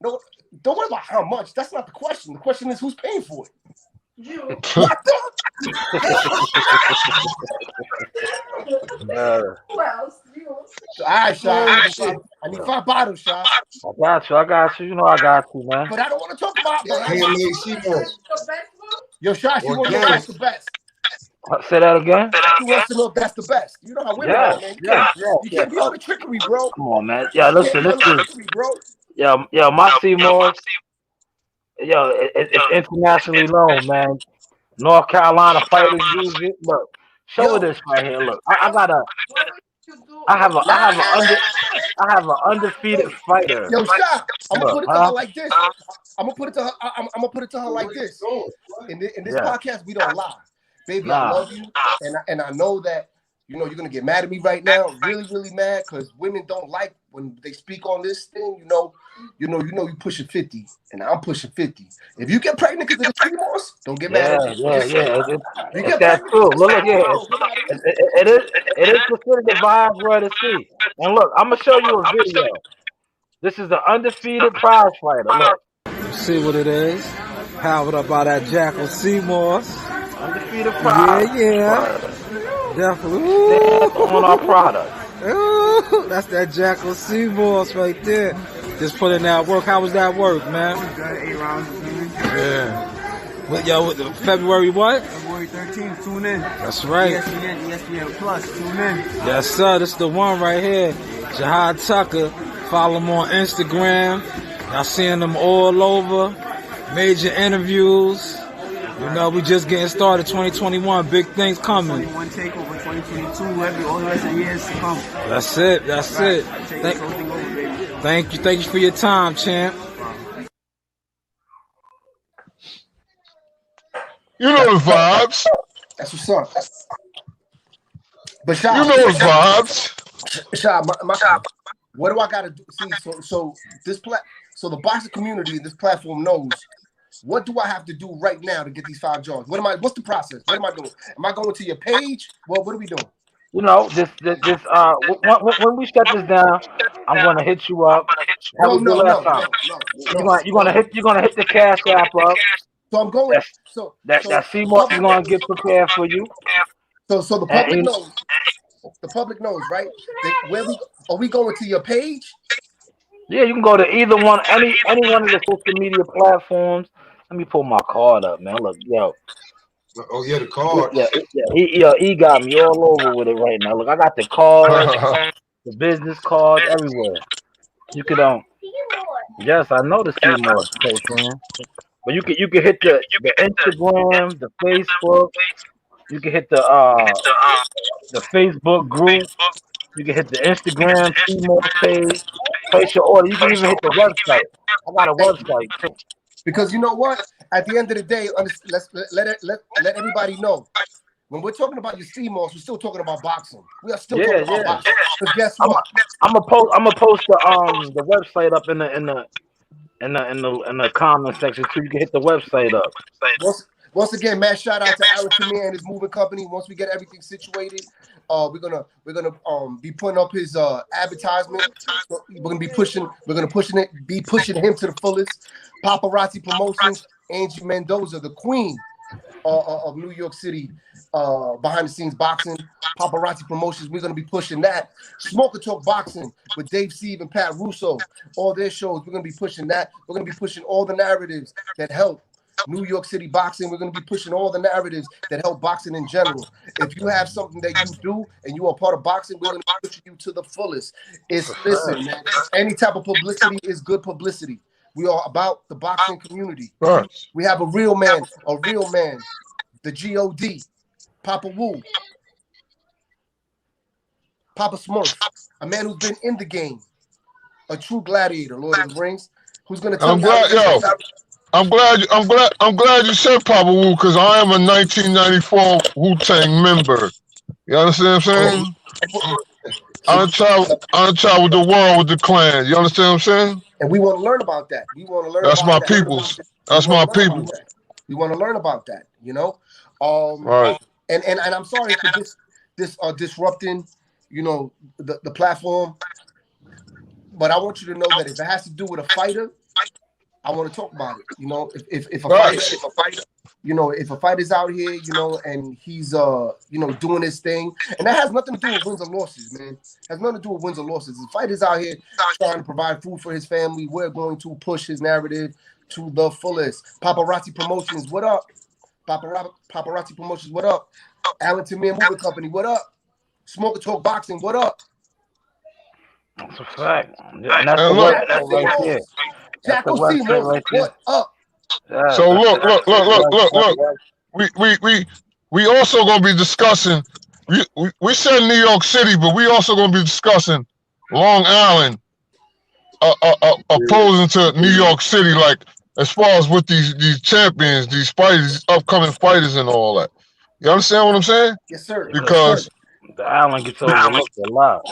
No, don't worry about how much. That's not the question. The question is who's paying for it. You. What the? Who else? You. All right, Shot. I need 5 bottles, Shot. I got you. You know I got you, man. But I don't want to talk about it. Handmade CMOS. Yo, Shot, you want to know that's the best. Say that again. Who wants to know if that's the best? You know how women are, man. You can't be on the trickery, bro. Come on, man. Yeah, listen, this is bro. Yo, my CMOS, it's internationally known, man. North Carolina fighters use it. Look, show her this right here. Look, I have an undefeated fighter. Yo, Shot, I'm gonna put it to her like this. I'm gonna put it to her like this. In this podcast, we don't lie, baby. I love you, and I know that you're gonna get mad at me right now, really, really mad, because women don't like when they speak on this thing. You pushing 50, and I'm pushing 50. If you get pregnant because of the CMOS, don't get mad at me. It's that true. Look, it is considered the Viagra to see. And look, I'm gonna show you a video. This is the undefeated prize fighter. Look. See what it is. Powered up by that Jackal CMOS. Undefeated prize. Yeah. Definitely. On our product. Ooh, that's that Jackal CMOS right there. Just put in that work. How was that work, man? Good, 8 rounds. Yeah. February what? February 13th. Tune in. That's right. ESPN Plus. Tune in. Yes, sir. This is the one right here. Jihad Tucker. Follow him on Instagram. Y'all seeing them all over. Major interviews. We just getting started. 2021, big things coming. 21 takeover, 2022, all the rest of the years to come. That's it. Thank you for your time, champ. You know the vibes. That's what's up. But Shot, you know the vibes. Shot, what do I gotta do? See, so the boxing community, this platform knows. What do I have to do right now to get these 5 jars? What's the process? What am I doing? Am I going to your page? Well, what are we doing? When we shut this down, I'm gonna hit you up. No. You're gonna hit the Cash App up. So I'm going. That CMOS is gonna get prepared for you. So the public knows. The public knows, right? Are we going to your page? Yeah, you can go to either one, any one of the social media platforms. Let me pull my card up, man. Look, yo, Oh yeah, the card. he got me all over with it right now. Look, I got the cards, the business cards, everywhere. You could yes, I know the Seymour place, man. But you can hit the Instagram, the Facebook. You can hit the Facebook group. You can hit the Instagram Seymour page. Place your order. You can even hit the website. I got a website too. Because you know what? At the end of the day, let everybody know. When we're talking about your CMOS, we're still talking about boxing. We are still talking about boxing. Because guess what? I'm gonna post the website up in the comment section too. You can hit the website up. Once again, man, shout out to Aaron Tamir and his moving company. Once we get everything situated, we're gonna be putting up his advertisement. We're gonna be pushing him to the fullest. Paparazzi Promotions, Angie Mendoza, the queen of New York City, behind the scenes boxing. Paparazzi Promotions, we're gonna be pushing that. Smoker Talk Boxing with Dave Steve and Pat Russo, all their shows. We're gonna be pushing that. We're gonna be pushing all the narratives that help New York City boxing. We're going to be pushing all the narratives that help boxing in general. If you have something that you do and you are part of boxing, we're going to push you to the fullest. Listen, man, any type of publicity is good publicity. We are about the boxing community. Right. We have a real man, the G.O.D., Papa Wu, Papa Smurf, a man who's been in the game, a true gladiator, Lord of the Rings, who's going to tell you. I'm glad you said Papa Wu, because I am a 1994 Wu-Tang member. You understand what I'm saying? I traveled the world with the clan. You understand what I'm saying? And we want to learn about that. We want to learn That's about my that. peoples. That's my people. We want to learn about that, you know? Right. And I'm sorry for this disrupting, you know, the platform. But I want you to know that if it has to do with a fighter, I want to talk about it. You know, if a fighter, you know, if a fighter's out here, you know, and he's you know, doing his thing, and that has nothing to do with wins or losses, man. It has nothing to do with wins or losses. If a fighter's out here trying to provide food for his family, we're going to push his narrative to the fullest. Paparazzi Promotions, what up? Paparazzi Promotions, what up? Alan Tamir Moving Company, what up? Smoker Talk Boxing, what up? That's a fact. And that's the website right there. Jacko Seymour, what up? So look. We also gonna be discussing. We said New York City, but we also gonna be discussing Long Island, opposing to New York City. Like as far as with these champions, these fighters, these upcoming fighters, and all that. You understand what I'm saying? Yes, sir. Because the island gets overlooked a lot.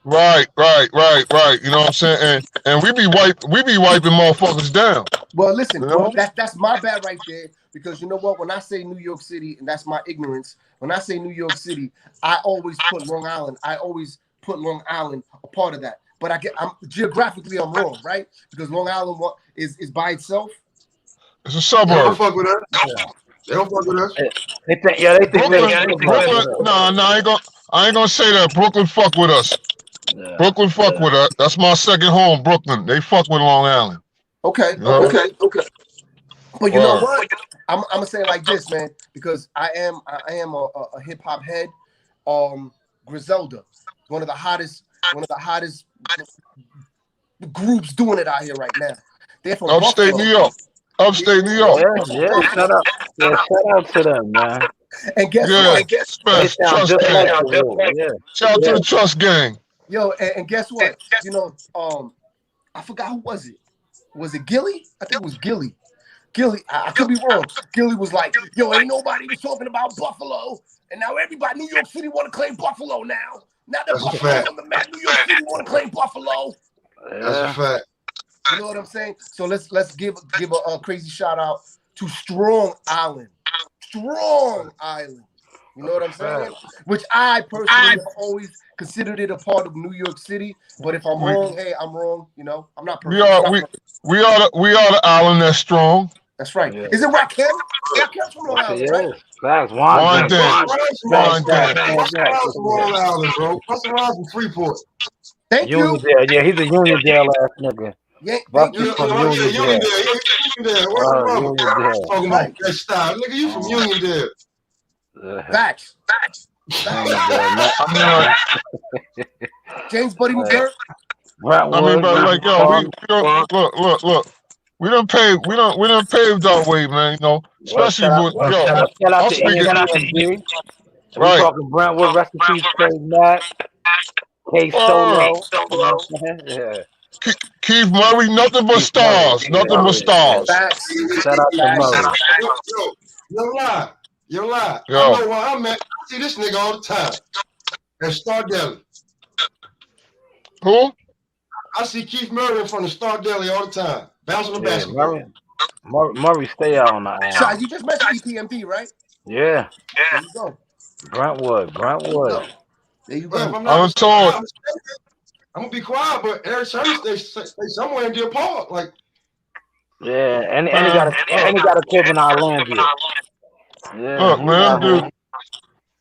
Right. You know what I'm saying? And we be wiping motherfuckers down. Well, listen, you know? that's my bad right there. Because you know what? When I say New York City, and that's my ignorance, when I say New York City, I always put Long Island. I always put Long Island a part of that. But geographically I'm wrong, right? Because Long Island is by itself. It's a suburb. They don't fuck with us. They don't fuck with us. They think Brooklyn. No, I ain't gonna say that. Brooklyn fuck with us. Yeah. Brooklyn fuck with us. That's my second home, Brooklyn. They fuck with Long Island. Okay. But you know what? I'm gonna say it like this, man, because I am a hip hop head. Griselda, one of the hottest groups doing it out here right now. They're from Upstate New York. Yeah, shout out to them, man. And guess what? Trust gang. Shout out to the Trust gang. Yo, and guess what? You know, I forgot who was it. Was it Gilly? I think it was Gilly. I could be wrong. Gilly was like, yo, ain't nobody was talking about Buffalo. And now everybody in New York City want to claim Buffalo now. Now that Buffalo's on the map, New York City want to claim Buffalo. That's a fact. You know what I'm saying? So let's give a crazy shout out to Strong Island. Strong Island. You know what I'm saying? Which I personally have always considered it a part of New York City. But if I'm wrong, hey, I'm wrong. You know, I'm not perfect. We are the island that's strong. That's right. Yeah. Is it Rakim? Rakim's from Long Island, right? Facts. Long Island, bro. What's the from Freeport? Thank Union you. jail. Yeah, he's a Union jail ass nigga. Yeah, thank Bucky you. from Union Union jail. there. Union there. Where's the brother? Union jail. Talking about that style. Nigga, you from Union there. Facts. Union jail. No, I mean, like, James Buddy McGirt. I mean, but like, yo, we don't look. We done paved our way, man. You know, especially with yo. Shout out I'm to speaking. EMD. We Right. talking Brentwood, rest in peace, Craig Mack, K Solo. Yeah. Keith Murray, nothing but stars. Nothing but stars. Shout out to Murray. Yo, lie. Yo. I know where I'm at. I see this nigga all the time. At Star Deli. Who? I see Keith Murray in front of Star Deli all the time. Bouncing the basketball. Murray stay out on the island. Shot, you just mentioned EPMD, right? Yeah. There you go. Brentwood. There you go. I'm told. I'm gonna be quiet, but Eric Service they somewhere in Deer Park. Like, yeah, and he got a crib in Orlando. Yeah. Look, man,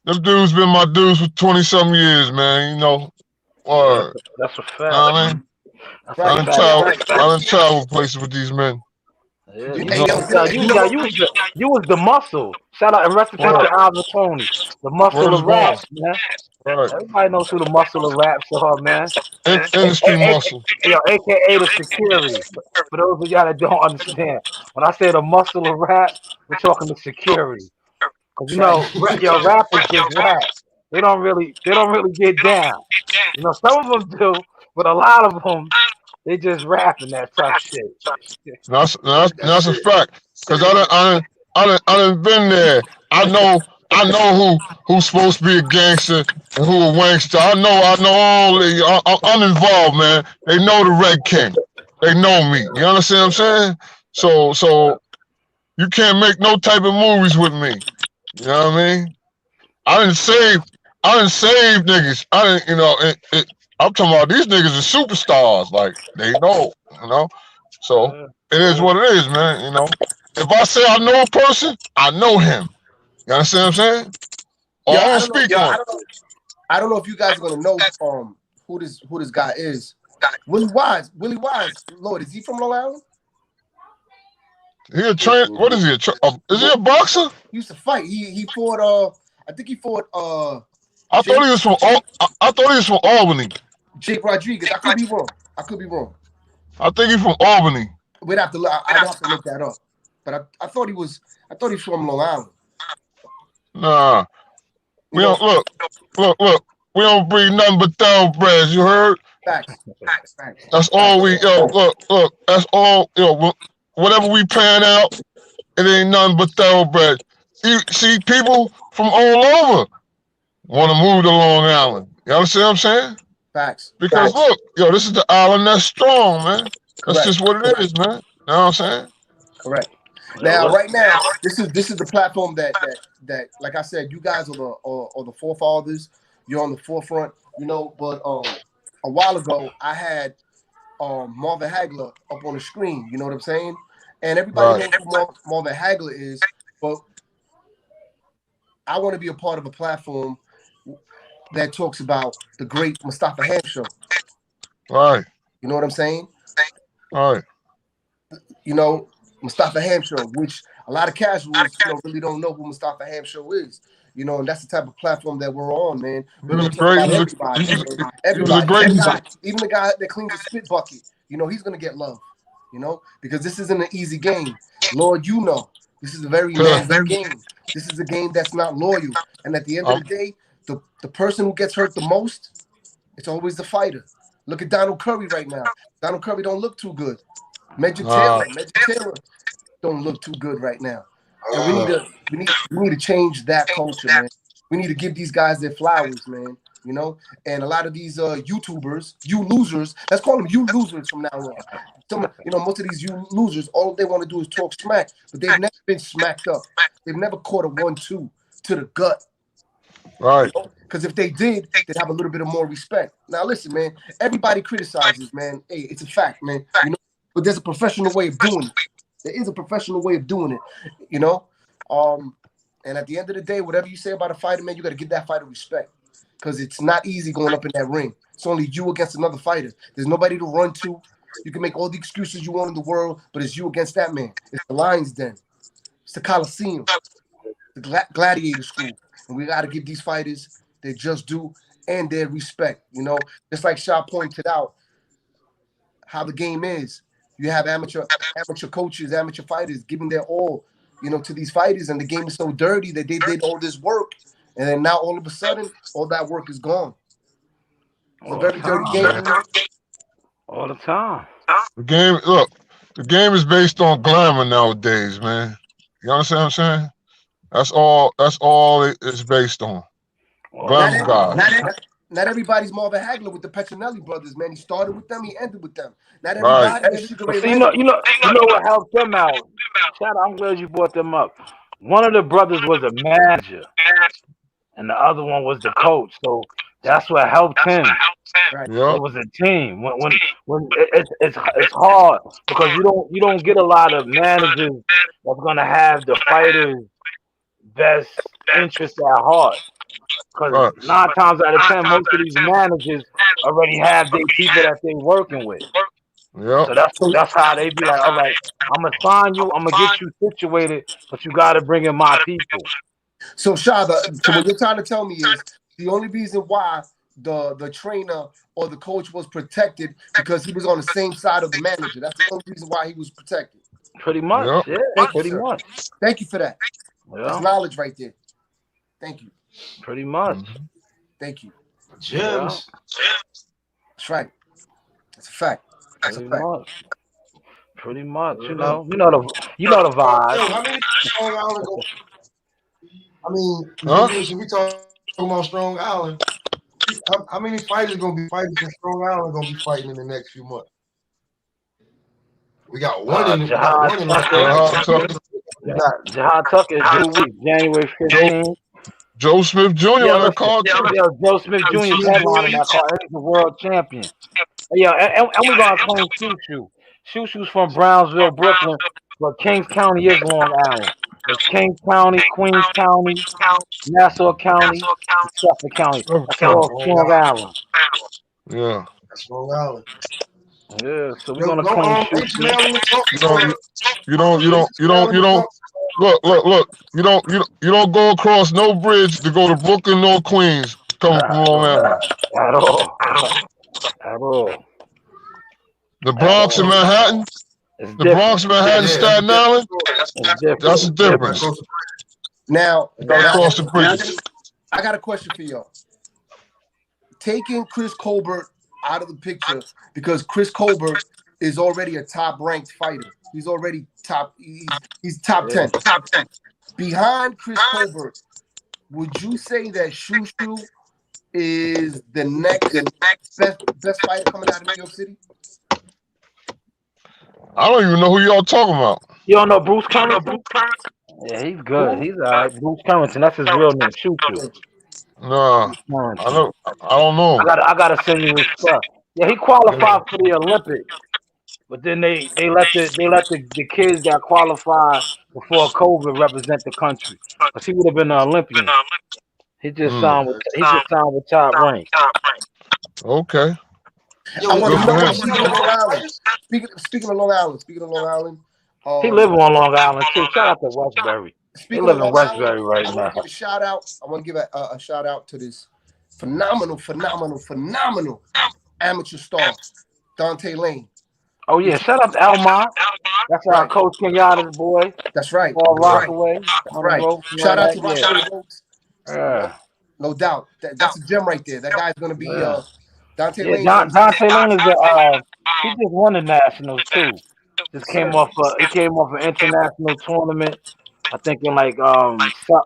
them dudes been my dudes for 20-something years, man. You know, that's a fact. You know what I mean? I done travel places with these men. Yeah, you was the muscle. Shout out and rest in peace to Alvin Tony, the muscle of rap, man. Right. Everybody knows who the muscle of rap are, man. Industry muscle. Yo, AKA the security. For those of y'all that don't understand, when I say the muscle of rap, we're talking the security. Cause you know, your rappers just rap. They don't really get down. You know, some of them do, but a lot of them they just rapping that tough shit. That's a fact. Cause I done been there. I know who's supposed to be a gangster and who a wankster. I know all the. I'm involved, man. They know the Red King. They know me. You understand what I'm saying? So you can't make no type of movies with me. You know what I mean? I didn't save niggas. I'm talking about these niggas are superstars. Like, they know, you know? So it is what it is, man. You know? If I say I know a person, I know him. You understand what I'm saying? Or I don't speak on it. I don't know if you guys are gonna know who this guy is. Willie Wise, Lord, is he from Long Island? He a train. What is he? Is he a boxer? He used to fight. He fought. I think he fought. I thought he was from Albany. Jake Rodriguez. I could be wrong. I think he's from Albany. We'd have to. I'd have to look that up. But I thought he was. I thought he was from Long Island. Nah. We don't look. We don't breed nothing but thoroughbreds. You heard? Facts. That's all we. Look. That's all. Whatever we pan out, it ain't nothing but thoroughbred. You see, people from all over want to move to Long Island. You understand what I'm saying? Facts. Because look, this is the island that's strong, man. That's just what it is, man. You know what I'm saying? Correct. Now, right now, this is the platform that like I said, you guys are the forefathers. You're on the forefront, you know. But a while ago, I had Marvin Hagler up on the screen. You know what I'm saying? And everybody knows who Marvin Hagler is, but I want to be a part of a platform that talks about the great Mustafa Ham show. Right. You know what I'm saying? Right. You know, Mustafa Ham show, which a lot of casuals really don't know who Mustafa Ham show is. You know, and that's the type of platform that we're on, man. We're going to talk about everybody. Even the guy that cleans a spit bucket, you know, he's going to get love. You know, because this isn't an easy game. Lord, you know, this is a very nasty game. This is a game that's not loyal. And at the end of the day, the person who gets hurt the most, it's always the fighter. Look at Donald Curry right now. Donald Curry don't look too good. Major Taylor don't look too good right now. And we need to change that culture, man. We need to give these guys their flowers, man. You know, and a lot of these YouTubers, you losers, let's call them you losers from now on. Most of these you losers, all they want to do is talk smack, but they've never been smacked up. They've never caught a 1-2 to the gut. Right. Because if they did, they'd have a little bit of more respect. Now, listen, man, everybody criticizes, man. Hey, it's a fact, man. You know, but there's a professional way of doing it. There is a professional way of doing it, you know. And at the end of the day, whatever you say about a fighter, man, you got to give that fighter respect. Because it's not easy going up in that ring. It's only you against another fighter. There's nobody to run to. You can make all the excuses you want in the world, but it's you against that man. It's the Lion's Den. It's the Coliseum, the gladiator school. And we got to give these fighters their just due and their respect. You know, just like Shaw pointed out, how the game is. You have amateur coaches, amateur fighters giving their all, you know, to these fighters, and the game is so dirty that they did all this work, and then now all of a sudden, all that work is gone. It's a very dirty game. All the time. The game is based on glamour nowadays, man. You understand what I'm saying? That's all it's based on. Glamour guys. Not everybody's Marvin Hagler with the Petronelli brothers, man. He started with them, he ended with them. Not everybody is Sugar Ray Leonard. You know what helped them out? Shout out, I'm glad you brought them up. One of the brothers was a manager, and the other one was the coach. So that's what helped him. Right. It was a team. When it's hard because you don't get a lot of managers that's gonna have the fighters' best interest at heart. Because 9 times out of 10, most of these managers already have their people that they're working with. Yep. So that's how they be like, all right, I'm gonna sign you, I'm gonna get you situated, but you gotta bring in my people. So Shada, so what you're trying to tell me is the only reason why the trainer or the coach was protected because he was on the same side of the manager. That's the only reason why he was protected. Pretty much, yeah. Pretty much. Thank you for that. Yeah. That's knowledge right there. Thank you. Pretty much. Thank you. Gems. That's right. That's a fact. That's Pretty a fact. much. Pretty much. You know the vibe. Yo, how many Strong Island go? I mean, we talking about Strong Island. How many fighters gonna be fighting from Strong Island gonna be fighting in the next few months? We got one in Jihad Tucker is 2 weeks, January 15th. Joe Smith Jr. on that card. Joe Smith Jr. is headlining that card. He's the world champion. Yeah, and we gonna claim Shoo. Shoo's from Brownsville, Brooklyn, but Kings County is Long Island. It's Kings County, Queens County, Nassau County, Suffolk County. That's all Long Island. Yeah. That's Long Island. Yeah, so we're gonna claim Shoo. You don't look. You don't go across no bridge to go to Brooklyn nor Queens coming from Long Island. At all. The Bronx and Manhattan. The Bronx and Manhattan, Staten Island. That's the difference. Now, across the bridge. I got a question for y'all. Taking Chris Colbert out of the picture because Chris Colbert is already a top-ranked fighter. He's already top. He's top 10. Top 10. Behind Chris Colbert, would you say that Shoo is the next best fighter coming out of New York City? I don't even know who y'all talking about. You don't know Bruce Carrington? Yeah, he's good. He's all right. Bruce Carrington, that's his real name. Shoo. Nah, I don't know. I gotta send you his stuff. Yeah, he qualified for the Olympics, but then they let the kids that qualified before COVID represent the country, because he would have been an Olympian. He just signed with Top Rank. Okay. Yo, I want to know speaking of Long Island. He live on Long Island too. Shout out to Westbury. He live in Westbury right now. I want to give a shout out to this phenomenal amateur star, Dante Lane. Oh yeah, shout out to Elmont. That's our Coach Kenyatta's boy. That's right. Paul Rockaway. That's right. Shout out to Rockaway. Yeah. No doubt. That's a gem right there. That guy's gonna be Dante Lane. Dante Lane is he just won the Nationals too. Just came off an international tournament. I think in like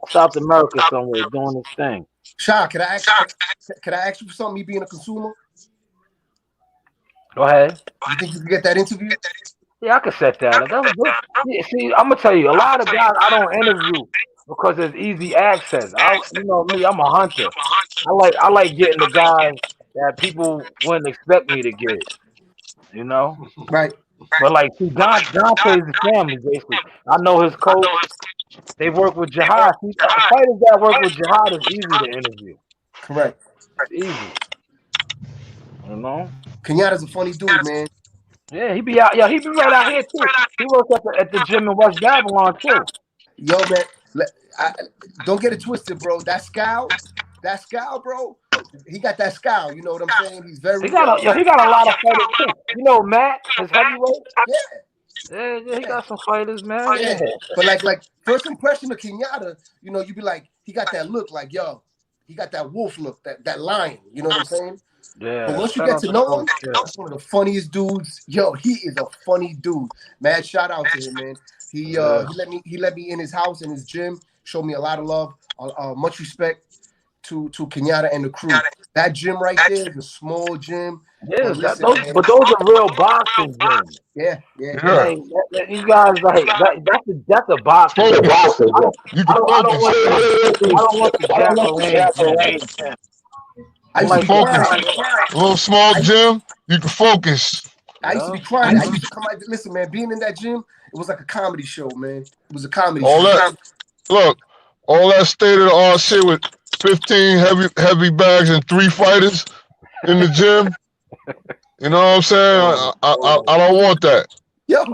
South America somewhere doing this thing. Sha, could I ask you for something? Me being a consumer. Go ahead. You think you can get that interview? Yeah, I can set that up. That was good. Yeah, see, I'm gonna tell you, a lot of guys I don't interview because there's easy access. You know me, I'm a hunter. I like getting the guys that people wouldn't expect me to get. You know? Right. But like, see, Dante's the family basically. I know his coach. They work with Jihad. See, fighters that work with Jihad is easy to interview. Correct. It's easy. You know? Kenyatta's a funny dude, man. Yeah, he be out. Yeah, he be right out here too. He works at the gym in West Babylon too. Yo, man, I, don't get it twisted, bro. That scowl, bro. He got that scowl. You know what I'm saying? He's very. He got a lot of fighters too. You know, Matt, his heavyweight. Yeah, he got some fighters, man. Yeah. But like first impression of Kenyatta, you know, you be like, he got that look, like yo, he got that wolf look, that lion. You know what I'm saying? Yeah. But once you get to know him, that's one of the funniest dudes. Yo, he is a funny dude. Mad shout out to him, man. He let me in his house, in his gym, showed me a lot of love. Much respect to Kenyatta and the crew. That gym right there is a small gym. Yeah, but those are real boxing gyms. Yeah. Like, you guys like that's a boxing. I don't want the Jack. I used to focus. A little small gym, you can focus. I used to be crying. I used to come out. Listen, man, being in that gym, it was like a comedy show, man. It was a comedy show. All that state of the art shit with 15 heavy bags and 3 fighters in the gym. You know what I'm saying? I don't want that. Yo,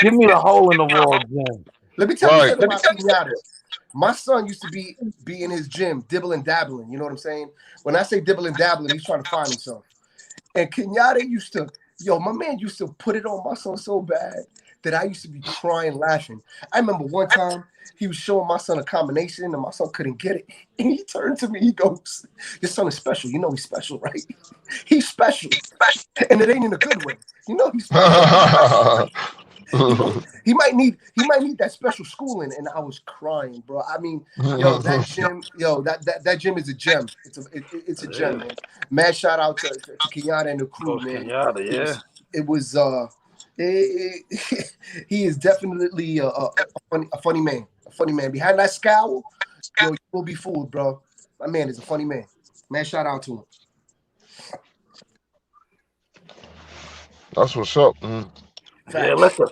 give me a hole in the wall gym. Let me tell you something about Kenyatta. My son used to be in his gym, dibbling, dabbling. You know what I'm saying? When I say dibbling, dabbling, he's trying to find himself. And Kenyatta my man used to put it on my son so bad that I used to be crying, laughing. I remember one time he was showing my son a combination and my son couldn't get it. And he turned to me, he goes, your son is special. You know he's special, right? He's special. And it ain't in a good way. You know he's special. He might need that special schooling, and I was crying, bro. I mean, yo, that gym, that gym is a gem. It's a gem, man. Mad shout out to Kenyatta and the crew, man. Kenyatta, it was he is definitely a funny man. A funny man. Behind that scowl, yo, you will be fooled, bro. My man is a funny man. Man, shout out to him. That's what's up, man. Yeah, listen,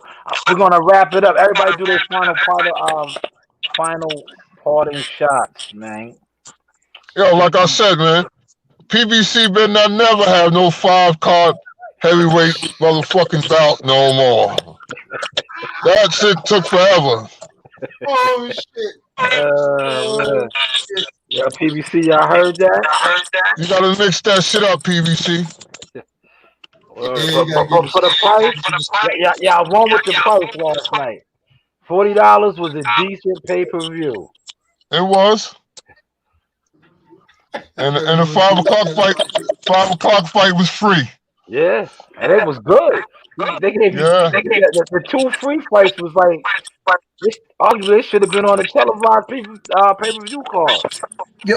we're gonna wrap it up. Everybody do their final parting shots, man. Yo, like I said, man, PBC better not never have no 5-card heavyweight motherfucking bout no more. That shit took forever. Oh shit. Yeah, PBC, y'all heard that? You gotta mix that shit up, PBC. For the price, yeah, I won with the price last night. $40 was a decent pay-per-view. It was. And the 5 o'clock fight was free. Yeah, and it was good. They gave the 2 free fights was like arguably they should have been on a televised pay-per-view card. Yo,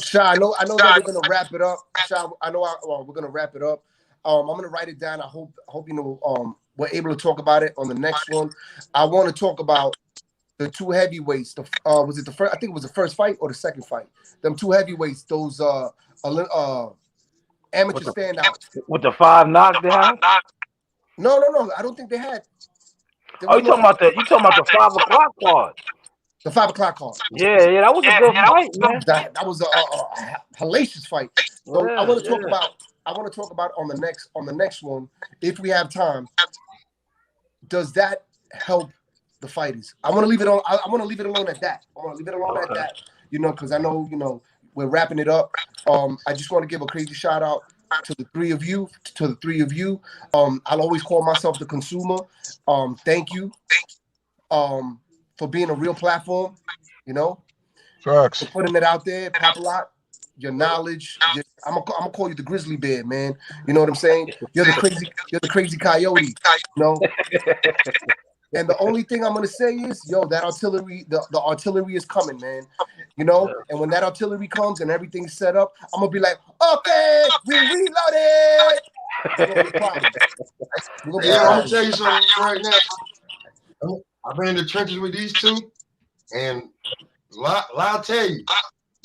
Sha, I know that we're gonna wrap it up. Sha, we're gonna wrap it up. I'm gonna write it down. I hope you know we're able to talk about it on the next one. I want to talk about the 2 heavyweights. Was it the first? I think it was the first fight or the second fight. Them 2 heavyweights. Those amateur standouts. With the 5 knocks they had? No. I don't think they had. You talking about the 5 o'clock card? The 5 o'clock card. Yeah, that was a good fight, man. That was a hellacious fight. So I want to talk about. I want to talk about on the next one, if we have time. Does that help the fighters? I want to leave it on. I want to leave it alone at that. You know, because I know we're wrapping it up. I just want to give a crazy shout out to the 3 of you. I'll always call myself the consumer. Thank you. For being a real platform. You know, facts. For putting it out there, pop a lot. Your knowledge, I'm gonna call you the grizzly bear, man. You know what I'm saying? You're the crazy coyote, you know. And the only thing I'm gonna say is, that artillery, the artillery is coming, man. You know, and when that artillery comes and everything's set up, I'm gonna be like, okay, we reloaded. I'm gonna tell you something right now. I've been in the trenches with these 2, and I'll tell you.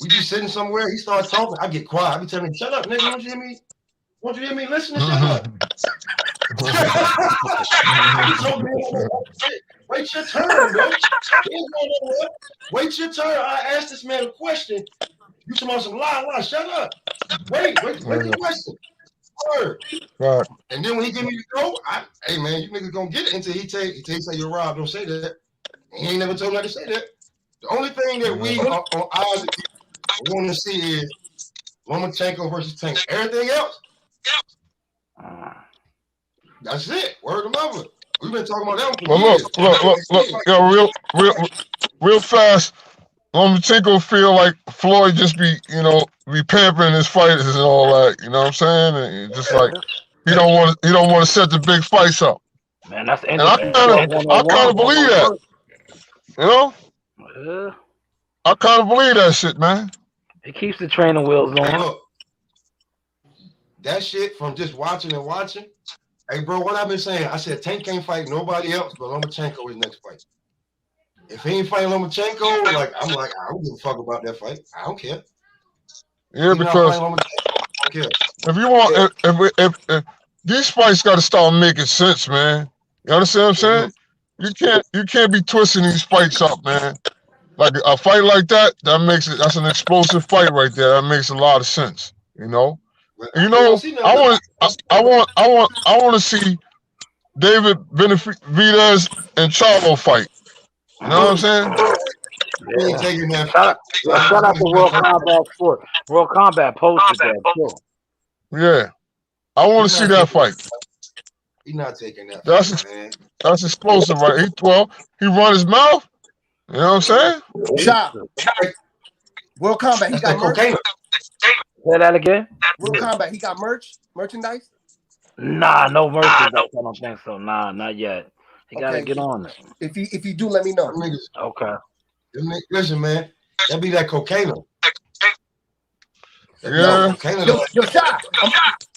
We be sitting somewhere, he starts talking, I get quiet. I be telling him, shut up, nigga, won't you hear me? Listen to shut up. Wait your turn, bro. Wait your turn. I asked this man a question. You talking some lie, shut up. Wait the question. Word. Right. And then when he give me the go, hey man, you niggas gonna get it until he say you're Rob. Don't say that. He ain't never told me not to say that. The only thing that we on Isaac want to see is Lomachenko versus Tank. Everything else, that's it. Word of mother. We've been talking about that one for years. Look. Real fast. Lomachenko feel like Floyd just be pampering his fighters and all that. You know what I'm saying? And just like he don't want to set the big fights up. Man, that's and I kind of believe that. You know? Yeah. I kind of believe that shit, man. It keeps the training wheels on. Hey, look, that shit from just watching. Hey, bro, what I've been saying, I said Tank can't fight nobody else but Lomachenko his next fight. If he ain't fighting Lomachenko, I'm like, I don't give a fuck about that fight. I don't care. Yeah, because if you want, if these fights got to start making sense, man. You understand what I'm saying? You can't be twisting these fights up, man. Like a fight like that, that's an explosive fight right there. That makes a lot of sense, you know. And, you know, I want to see David Benavidez and Charlo fight. You know what I'm saying? Yeah. Shout out to World Combat Sport. World Combat posted that too. Yeah, I want to see that fight. He's not taking that. That's explosive, right? He run his mouth. You know what I'm saying? Shot. World Combat. He got merch. Say that again. World Combat. He got merchandise. Nah, no merchandise. I don't think so. Nah, not yet. He gotta get on it. If you do, let me know. Okay. Listen, man, that be that cocaine. Yeah. Yo, Shot.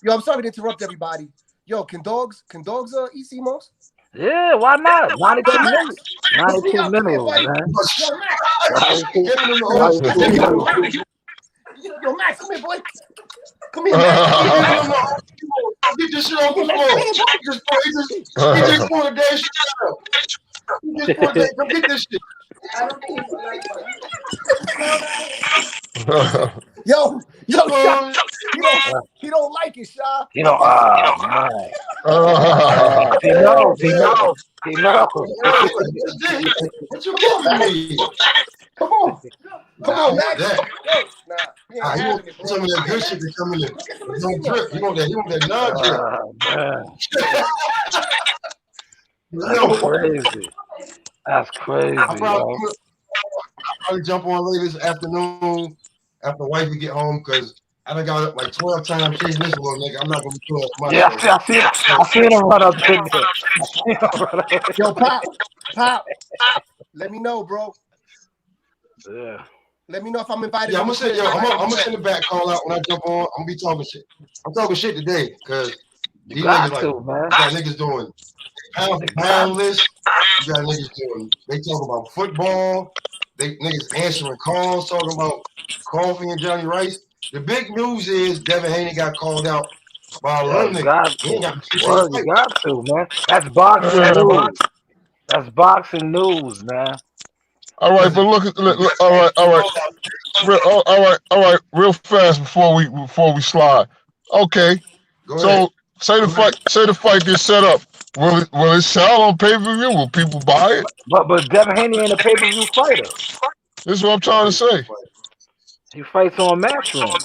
I'm sorry to interrupt everybody. Yo, can dogs eat CMOS? Yeah, why not? 92 minutes. 92 minutes, man. Yo, Max, come here, boy. Come here, Max. Get this shit off the floor. He just pulled a damn shit out. Come get this shit. Yo, Shot. He don't like it, Shot. Man. He knows. What you giving me? Come on, Max. He want some of that good shit to come in there. Don't drip. He want that non-drip. That's crazy. I'll probably jump on later this afternoon after wifey get home because I done got up like 12 times chasing this little nigga. I'm not gonna be doing it. Yeah, I see him run up in there. Yo, Pop. Let me know, bro. Yeah. Let me know if I'm invited. Yeah, I'm gonna send the back call out when I jump on. I'm gonna be talking shit. I'm talking shit today because these niggas doing pound list. You got niggas doing. They talking about football. They niggas answering calls, talking about Coffee and Johnny Rice. The big news is Devin Haney got called out by a little nigga. You got to, man. That's boxing news. That's boxing news, man. All right, but look. All right. Real fast before we slide. Okay. So say the fight gets set up. Will it sell on pay-per-view? Will people buy it? But Devin Haney ain't a pay-per-view fighter. This is what I'm trying to say. He fights on Matchroom.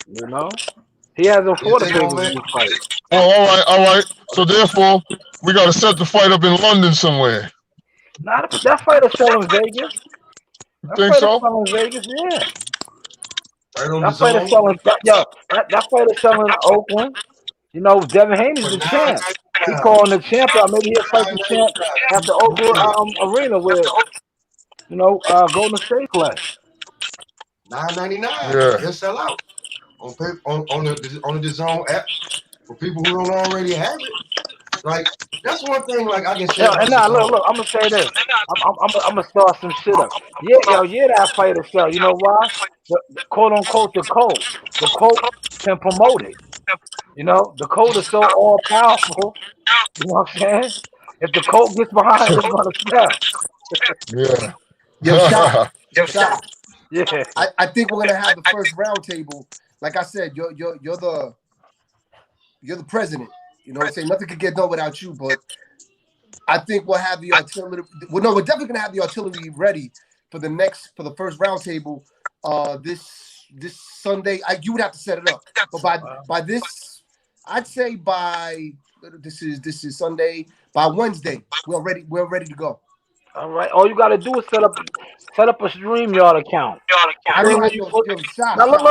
You know? He hasn't fought a pay-per-view fight. Oh, all right. So therefore, we got to set the fight up in London somewhere. Nah, that fighter's selling Vegas. You think so? Selling Vegas, yeah. That fighter's selling. That fighter's selling Oakland. You know, Devin Haney's the champ. He calling the champ out. Maybe he'll fight the champ at the Oakland Arena where, Golden State play. $9.99. Yeah. He'll sell out on the DAZN app for people who don't already have it. Like that's one thing. Like I can say. Look. I'm gonna say this. I'm gonna start some shit up. Yeah, that fighter sell. You know why? The quote unquote the code. The code can promote it. You know, the code is so all powerful. You know what I'm saying? If the code gets behind, it's gonna sell. Yeah. Yo, Shot. Yeah. I think we're gonna have the first round table. Like I said, you're the president. You know what I'm saying? Nothing could get done without you, but I think we'll have the artillery. Well, no, we're definitely gonna have the artillery ready for the first round table. This Sunday. You would have to set it up, but by this, I'd say by this is Sunday. By Wednesday, we're ready to go. All right. All you gotta do is set up a StreamYard account. I don't know how Now look.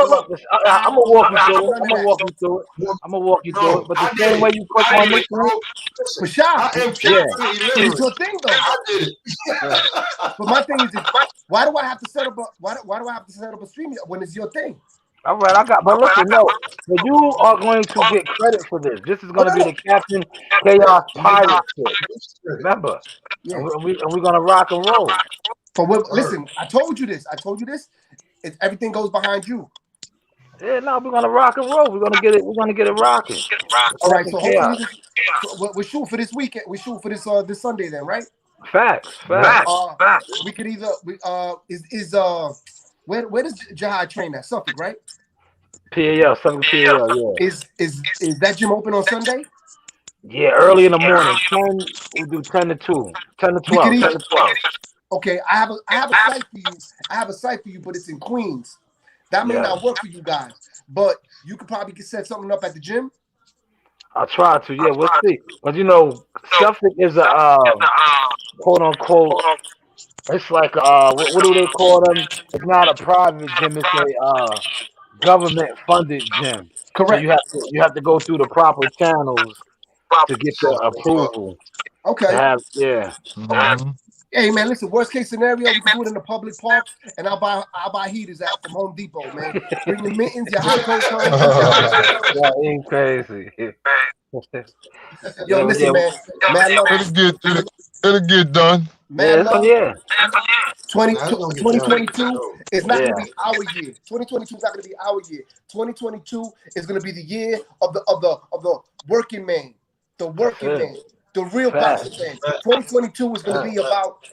I'm gonna walk you through it. I'm gonna walk you through it. But the same way you click on this one, for sure. It's your thing though. I did it. But my thing is, why do I have to set up a stream when it's your thing? All right, but listen, no, but you are going to get credit for this. This is going to be the Captain Chaos Pirate shit. Remember, and we're going to rock and roll. Listen, I told you this. Everything goes behind you. Yeah, no, we're going to rock and roll. We're going to get it rocking. All right, so hopefully we're shooting for this weekend. We're shooting for this Sunday then, right? Facts. We could either where does Jihad train at? Suffolk, right? PAL, Suffolk PAL, yeah. Is that gym open on Sunday? Yeah, early in the morning. We do 10 to 2. 10 to 12. 10 to 12. Okay, I have a site for you. I have a site for you, but it's in Queens. That may not work for you guys, but you could probably set something up at the gym. I'll try to, yeah, we'll see. But Suffolk is a quote unquote. It's like what do they call them? It's not a private gym. It's a government funded gym. Correct. So you have to go through the proper channels to get the approval. Okay. Mm-hmm. Hey man, listen. Worst case scenario, we can do it in the public park, and I'll buy heaters out from Home Depot, man. Bring the mittens, your hot cocoa. That ain't crazy. Yo, listen, man. It'll get done. Man, yeah. 2022 is not going to be our year. 2022 is not going to be our year. 2022 is going to be the year of the working man, the real boxing man. 2022 is going to be about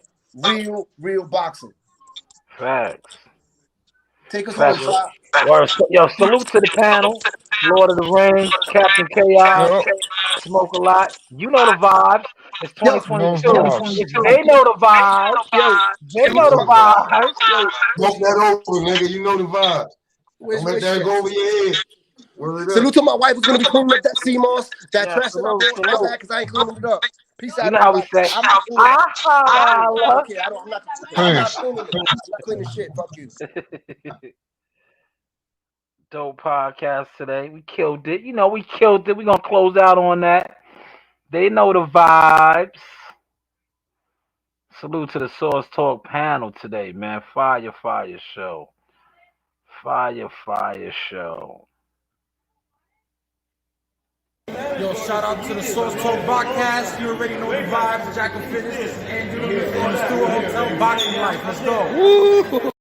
real boxing. Facts. Take us home, Shot. Yo, salute to the panel. Lord of the Rings, Captain Chaos, Smoke a Lot. You know the vibes. It's 2022. They know the vibes. They know the vibes. Smoke that over, nigga. You know the vibes. Don't let that go over your head. Salute to my wife who's going to be cleaning up that CMOS, that trash that I'm doing because I ain't cleaning it up. Peace out. You know how we say, okay, I'm not cleaning shit. Fuck you. Dope podcast today. We killed it. We killed it. We're going to close out on that. They know the vibes. Salute to the Source Talk panel today, man. Fire show. Fire show. Yo, shout out to the Source Talk podcast. You already know the vibes. Jack and Fitness. This is Andrew from the Stewart Hotel Boxing Life. Let's go. Woo!